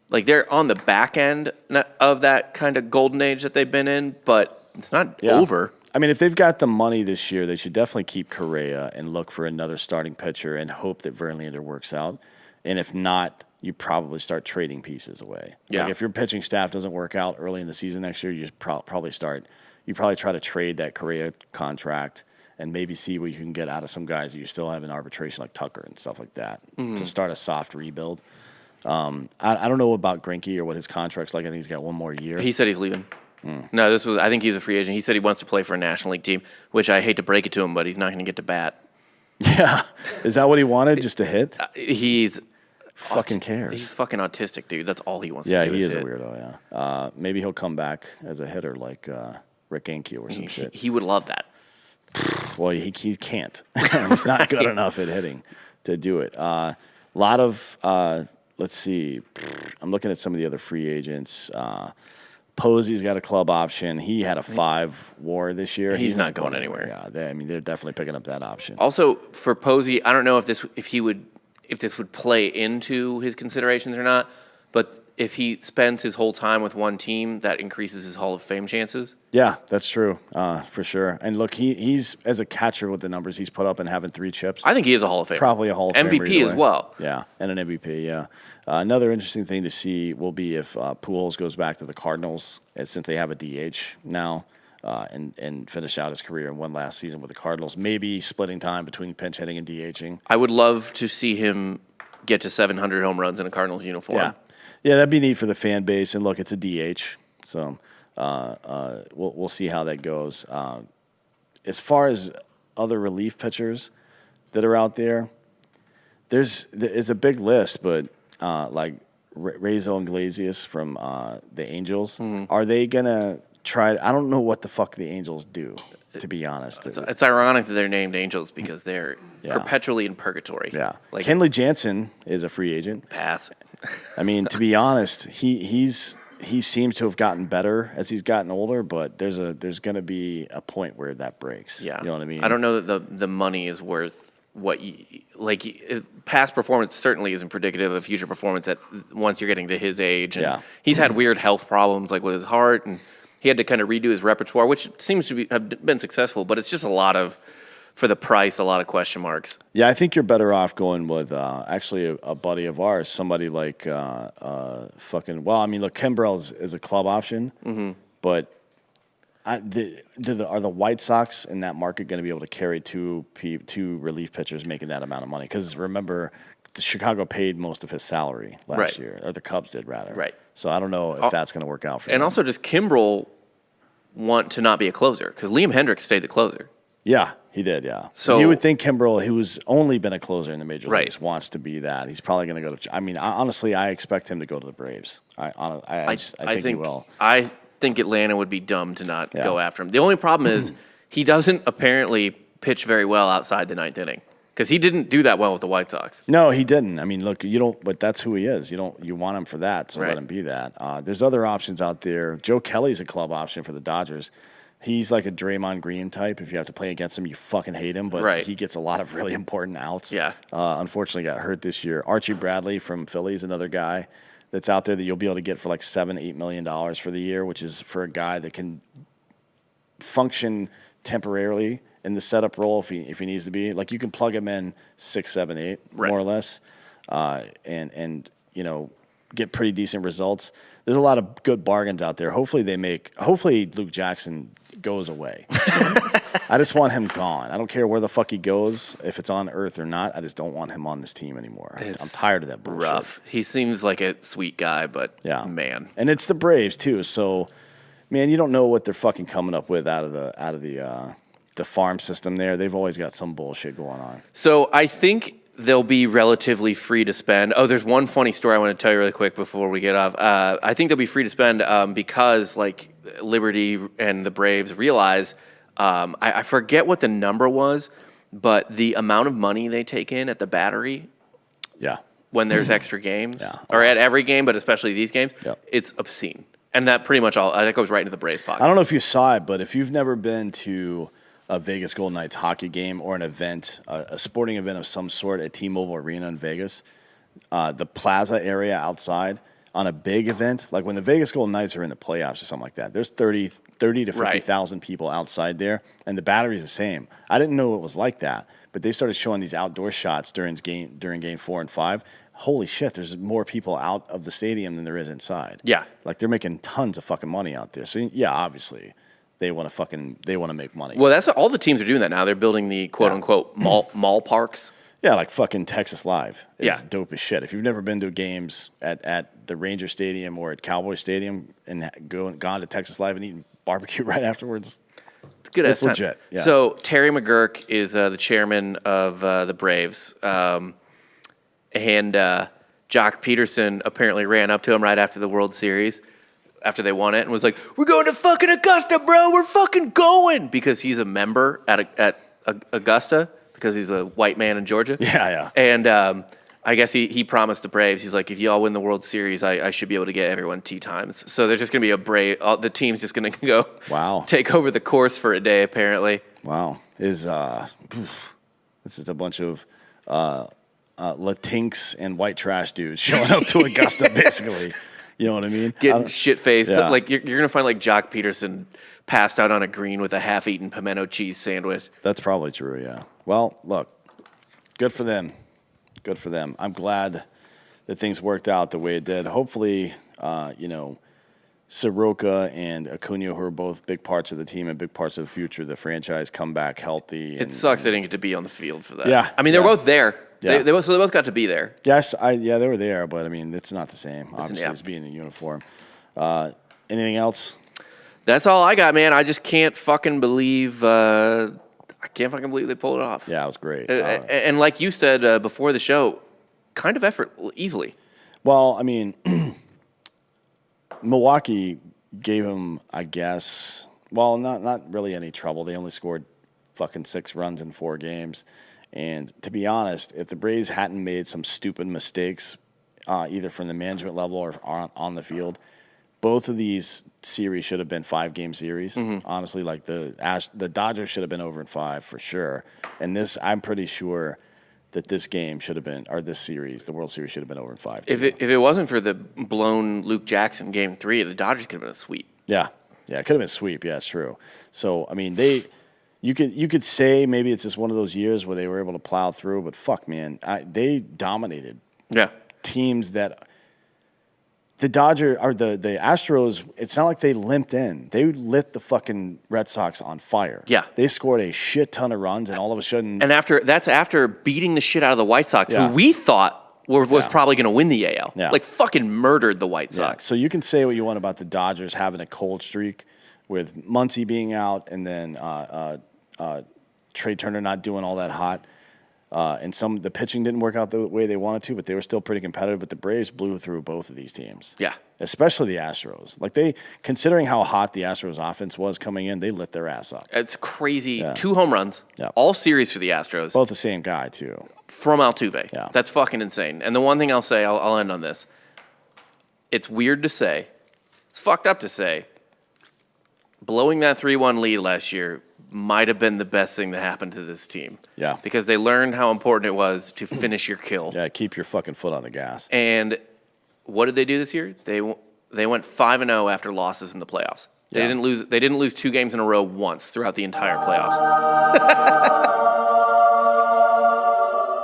B: like, they're on the back end of that kind of golden age that they've been in, but it's not over.
C: I mean, if they've got the money this year, they should definitely keep Correa and look for another starting pitcher and hope that Verlander works out. And if not, you probably start trading pieces away.
B: Yeah.
C: Like if your pitching staff doesn't work out early in the season next year, you probably try to trade that Correa contract and maybe see what you can get out of some guys that you still have in arbitration, like Tucker and stuff like that, to start a soft rebuild. I don't know about Greinke or what his contract's like. I think he's got one more year.
B: He said he's leaving. No, I think he's a free agent. He said he wants to play for a National League team, which I hate to break it to him, but he's not going to get to bat.
C: Yeah. Is that what he wanted, just to hit?
B: He's
C: fucking cares.
B: He's fucking autistic, dude. That's all he wants to do.
C: Yeah, he is
B: hit.
C: a weirdo, yeah. Maybe he'll come back as a hitter like Rick Ankiel or some shit.
B: He would love that.
C: Well, he can't. He's not good enough at hitting to do it. A lot of, let's see, I'm looking at some of the other free agents. Posey's got a club option. He had a 5 WAR this year.
B: He's not going anywhere.
C: Yeah, they're definitely picking up that option.
B: Also, for Posey, I don't know if this would play into his considerations or not, but if he spends his whole time with one team, that increases his Hall of Fame chances.
C: Yeah, that's true, for sure. And look, he's as a catcher with the numbers he's put up and having 3 chips.
B: I think he is a Hall of Famer.
C: Probably a Hall of Famer.
B: MVP as well.
C: Yeah, and an MVP, yeah. Another interesting thing to see will be if Pujols goes back to the Cardinals, since they have a DH now, and finish out his career in one last season with the Cardinals. Maybe splitting time between pinch hitting and DHing.
B: I would love to see him get to 700 home runs in a Cardinals uniform.
C: Yeah, that'd be neat for the fan base. And look, it's a DH, so we'll see how that goes. As far as other relief pitchers that are out there, it's a big list, but like Raisel Iglesias from the Angels, are they gonna try? I don't know what the fuck the Angels do, to be honest.
B: It's ironic that they're named Angels because they're perpetually in purgatory.
C: Yeah,
B: like
C: Kenley Jansen is a free agent.
B: Pass.
C: I mean, to be honest, he seems to have gotten better as he's gotten older, but there's going to be a point where that breaks.
B: Yeah,
C: you know what I mean.
B: I don't know that the money is worth what past performance certainly isn't predictive of future performance. At once you're getting to his age, and he's had weird health problems like with his heart, and he had to kind of redo his repertoire, which seems to have been successful, but it's just a lot of. For the price, a lot of question marks. Yeah,
C: I think you're better off going with actually a buddy of ours, somebody like fucking. Well, I mean, look, Kimbrel is a club option, but are the White Sox in that market going to be able to carry two relief pitchers making that amount of money? Because remember, Chicago paid most of his salary last year, or the Cubs did rather.
B: Right.
C: So I don't know if that's going to work out for him.
B: And also, does Kimbrel want to not be a closer? Because Liam Hendricks stayed the closer.
C: Yeah, he did, yeah.
B: So
C: you would think Kimbrel, who's only been a closer in the major leagues, wants to be that. He's probably going to go to. I mean, honestly, I expect him to go to the Braves. I think he will.
B: I think Atlanta would be dumb to not go after him. The only problem is he doesn't apparently pitch very well outside the ninth inning because he didn't do that well with the White Sox.
C: No, he didn't. I mean, look, you don't. But that's who he is. You want him for that, so let him be that. There's other options out there. Joe Kelly's a club option for the Dodgers. He's like a Draymond Green type. If you have to play against him, you fucking hate him, but he gets a lot of really important outs.
B: Yeah.
C: Unfortunately, got hurt this year. Archie Bradley from Philly is another guy that's out there that you'll be able to get for like $7-8 million for the year, which is for a guy that can function temporarily in the setup role if he needs to be. Like you can plug him in 6, 7, 8, more or less, and get pretty decent results. There's a lot of good bargains out there. Hopefully Luke Jackson goes away. I just want him gone. I don't care where the fuck he goes, if it's on Earth or not. I just don't want him on this team anymore. I'm tired of that bullshit.
B: Rough. He seems like a sweet guy, but man.
C: And it's the Braves too. So, man, you don't know what they're fucking coming up with out of the farm system there. They've always got some bullshit going on.
B: So I think they'll be relatively free to spend. Oh, there's one funny story I want to tell you really quick before we get off. I think they'll be free to spend because like Liberty and the Braves realize, I forget what the number was, but the amount of money they take in at the Battery when there's extra games, or at every game, but especially these games, it's obscene. And that pretty much that goes right into the Braves pocket.
C: I don't know if you saw it, but if you've never been to a Vegas Golden Knights hockey game or an event, a sporting event of some sort at T-Mobile Arena in Vegas, the plaza area outside on a big event, like when the Vegas Golden Knights are in the playoffs or something like that, there's 30 to 50,000 people outside there, and the Battery's the same. I didn't know it was like that, but they started showing these outdoor shots during game 4 and 5. Holy shit, there's more people out of the stadium than there is inside.
B: Yeah.
C: Like they're making tons of fucking money out there. So yeah, obviously they want to make money.
B: Well, that's all the teams are doing that now. They're building the quote unquote mall parks.
C: Yeah, like fucking Texas Live is dope as shit. If you've never been to games at the Ranger Stadium or at Cowboy Stadium and gone to Texas Live and eaten barbecue right afterwards,
B: it's good.
C: It's legit. Yeah.
B: So Terry McGurk is the chairman of the Braves, and Jock Peterson apparently ran up to him right after the World Series, after they won it, and was like, "We're going to fucking Augusta, bro. We're fucking going," because he's a member at Augusta because he's a white man in Georgia.
C: Yeah.
B: And I guess he promised the Braves, he's like, if y'all win the World Series, I should be able to get everyone tee times. So there's just going to be the team's just going to go take over the course for a day, apparently.
C: Wow. This is a bunch of Latinx and white trash dudes showing up to Augusta, basically. You know what I mean?
B: Getting shit-faced. Yeah. Like, you're going to find, like, Jock Peterson passed out on a green with a half-eaten pimento cheese sandwich.
C: That's probably true, yeah. Well, look, good for them. Good for them. I'm glad that things worked out the way it did. Hopefully, Soroka and Acuna, who are both big parts of the team and big parts of the future of the franchise, come back healthy.
B: It sucks they didn't get to be on the field for that.
C: Yeah.
B: I mean, they were both there. Yeah. They both got to be there.
C: Yes, they were there, but, I mean, it's not the same, obviously, as being in uniform. Anything else?
B: That's all I got, man. I just can't fucking believe they pulled it off.
C: Yeah, it was great.
B: And like you said before the show, kind of effort, easily.
C: Well, I mean, Milwaukee gave him, I guess, not really any trouble. They only scored fucking 6 runs in 4 games. And to be honest, if the Braves hadn't made some stupid mistakes, either from the management level or on the field, both of these series should have been 5-game series. Mm-hmm. Honestly, like the Dodgers should have been over in 5 for sure. And this, I'm pretty sure that this game should have been, or this series, the World Series should have been over in 5.
B: If it wasn't for the blown Luke Jackson Game 3, the Dodgers could have been a sweep.
C: Yeah, it could have been a sweep. Yeah, it's true. So I mean, you could say maybe it's just one of those years where they were able to plow through, but fuck, man, they dominated.
B: Yeah,
C: teams that. The Dodgers or the Astros, it's not like they limped in. They lit the fucking Red Sox on fire.
B: Yeah.
C: They scored a shit ton of runs, and all of a sudden...
B: And after beating the shit out of the White Sox, who we thought was probably going to win the AL.
C: Yeah.
B: like fucking murdered the White Sox.
C: So you can say what you want about the Dodgers having a cold streak with Muncy being out and then Trey Turner not doing all that hot. And the pitching didn't work out the way they wanted to, but they were still pretty competitive. But the Braves blew through both of these teams.
B: Yeah.
C: Especially the Astros. Like considering how hot the Astros offense was coming in, they lit their ass up.
B: It's crazy. Yeah. 2 home runs. Yeah. All series for the Astros.
C: Both the same guy, too.
B: From Altuve.
C: Yeah.
B: That's fucking insane. And the one thing I'll say, I'll end on this. It's weird to say. It's fucked up to say. Blowing that 3-1 lead last year might have been the best thing that happened to this team.
C: Yeah.
B: Because they learned how important it was to finish your kill.
C: Yeah, keep your fucking foot on the gas.
B: And what did they do this year? They went 5-0 after losses in the playoffs. They didn't lose. They didn't lose 2 games in a row once throughout the entire playoffs.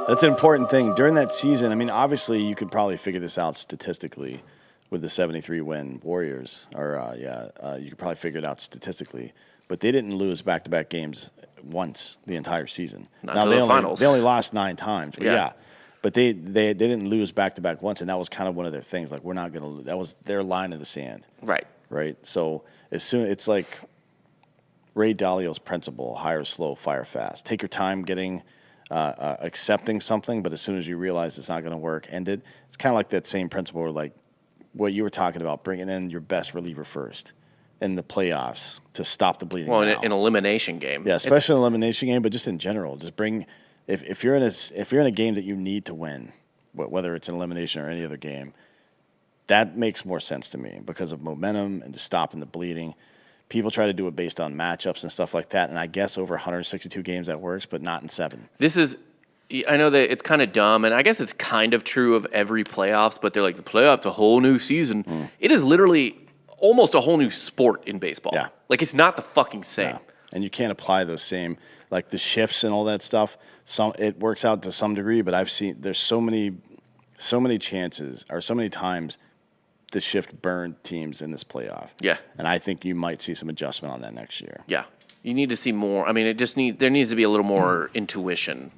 C: That's an important thing. During that season, I mean, obviously you could probably figure this out statistically with the 73-win Warriors. You could probably figure it out statistically. But they didn't lose back-to-back games once the entire season.
B: Not until the finals.
C: They only lost 9 times. But But they didn't lose back-to-back once, and that was kind of one of their things. Like, we're not going to lose. That was their line in the sand.
B: Right.
C: Right? So it's like Ray Dalio's principle, hire slow, fire fast. Take your time getting accepting something, but as soon as you realize it's not going to work, end it. It's kind of like that same principle where, like, what you were talking about, bringing in your best reliever first in the playoffs to stop the bleeding.
B: Well, in an elimination game.
C: Yeah, especially an elimination game, but just in general, just bring if you're in a game that you need to win, whether it's an elimination or any other game, that makes more sense to me because of momentum and just stopping the bleeding. People try to do it based on matchups and stuff like that, and I guess over 162 games that works, but not in 7.
B: I know that it's kind of dumb, and I guess it's kind of true of every playoffs, but they're like, the playoffs, a whole new season. It is literally almost a whole new sport in baseball.
C: Yeah.
B: Like, it's not the fucking same.
C: Yeah. And you can't apply those same, like the shifts and all that stuff. It works out to some degree, but I've seen there's so many chances or so many times the shift burned teams in this playoff.
B: Yeah.
C: And I think you might see some adjustment on that next year.
B: Yeah. You need to see more. I mean, there needs to be a little more intuition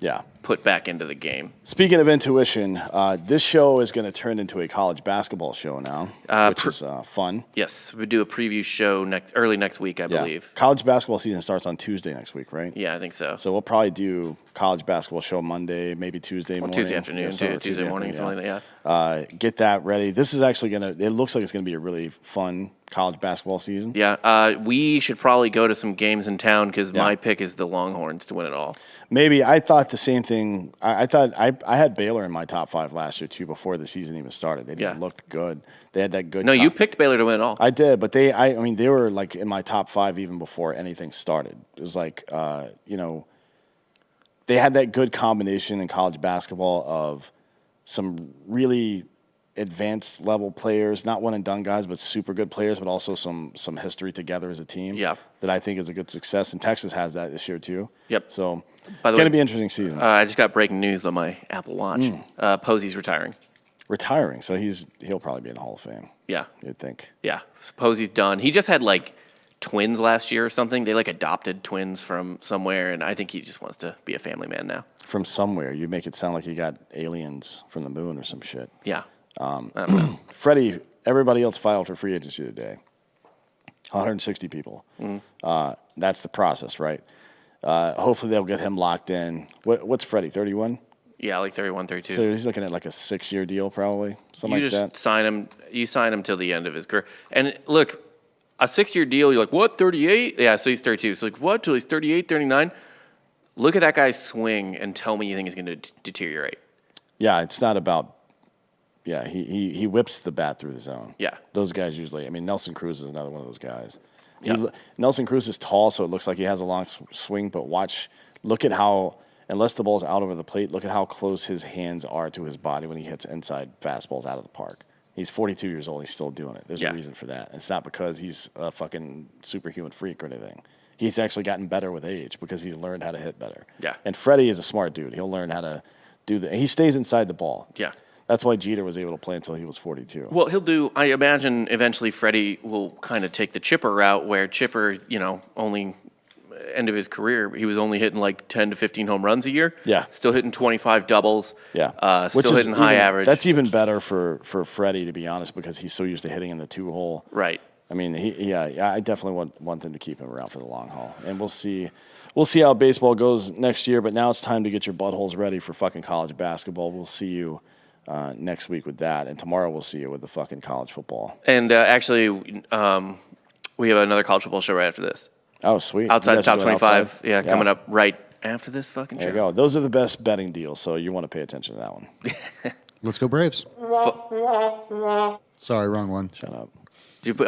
B: put back into the game.
C: Speaking of intuition, this show is going to turn into a college basketball show now, which is fun.
B: Yes, we do a preview show early next week, I believe.
C: College basketball season starts on Tuesday next week, right?
B: Yeah, I think so.
C: So we'll probably do college basketball show Monday, maybe Tuesday morning.
B: Tuesday afternoon, Tuesday morning, something like that.
C: Get that ready. This is actually it looks like it's going to be a really fun college basketball season.
B: Yeah, we should probably go to some games in town because my pick is the Longhorns to win it all.
C: Maybe. I thought the same thing. I thought I had Baylor in my top 5 last year, too, before the season even started. They just looked good. They had that good.
B: No, you picked Baylor to win it all.
C: I did, but they were like in my top 5 even before anything started. It was like, they had that good combination in college basketball of some really advanced level players, not one and done guys, but super good players, but also some history together as a team.
B: Yeah.
C: That I think is a good success. And Texas has that this year too.
B: Yep.
C: So
B: By the
C: it's going to be an interesting season.
B: I just got breaking news on my Apple Watch. Posey's retiring.
C: Retiring, so he'll probably be in the Hall of Fame.
B: Yeah.
C: You'd think.
B: Yeah. Posey's done. He just had like twins last year or something. They like adopted twins from somewhere, and I think he just wants to be a family man now.
C: From somewhere. You make it sound like you got aliens from the moon or some shit.
B: Yeah. I don't know.
C: Freddie, everybody else filed for free agency today. 160 people. That's the process, right? Hopefully they'll get him locked in. What's Freddie, 31?
B: Yeah, like 31, 32.
C: So he's looking at like a 6-year deal probably, something like that.
B: You just sign him. You sign him till the end of his career. And look, a 6-year deal, you're like, what, 38? Yeah, so he's 32. So like, what, till he's 38, 39? Look at that guy's swing and tell me you think he's going to deteriorate.
C: Yeah, it's not about... Yeah, he whips the bat through the zone.
B: Yeah.
C: Those guys usually... I mean, Nelson Cruz is another one of those guys.
B: Yeah.
C: Nelson Cruz is tall, so it looks like he has a long swing, but look at how... Unless the ball's out over the plate, look at how close his hands are to his body when he hits inside fastballs out of the park. He's 42 years old. He's still doing it. There's a reason for that. It's not because he's a fucking superhuman freak or anything. He's actually gotten better with age because he's learned how to hit better.
B: Yeah.
C: And Freddie is a smart dude. He'll learn how to do that. He stays inside the ball.
B: Yeah.
C: That's why Jeter was able to play until he was 42.
B: Well, I imagine eventually Freddie will kind of take the Chipper route where Chipper, only end of his career, he was only hitting like 10 to 15 home runs a year.
C: Yeah.
B: Still hitting 25 doubles.
C: Yeah.
B: Still hitting high average.
C: That's even better for Freddie, to be honest, because he's so used to hitting in the 2-hole.
B: Right.
C: I mean, I definitely want them to keep him around for the long haul. And we'll see how baseball goes next year, but now it's time to get your buttholes ready for fucking college basketball. We'll see you next week with that, and tomorrow we'll see you with the fucking college football.
B: And actually, we have another college football show right after this.
C: Oh, sweet.
B: Outside the top 25, coming up right after this fucking show.
C: There you go. Those are the best betting deals, so you want to pay attention to that one.
D: Let's go Braves. Sorry, wrong one.
C: Shut up.
B: Did you put,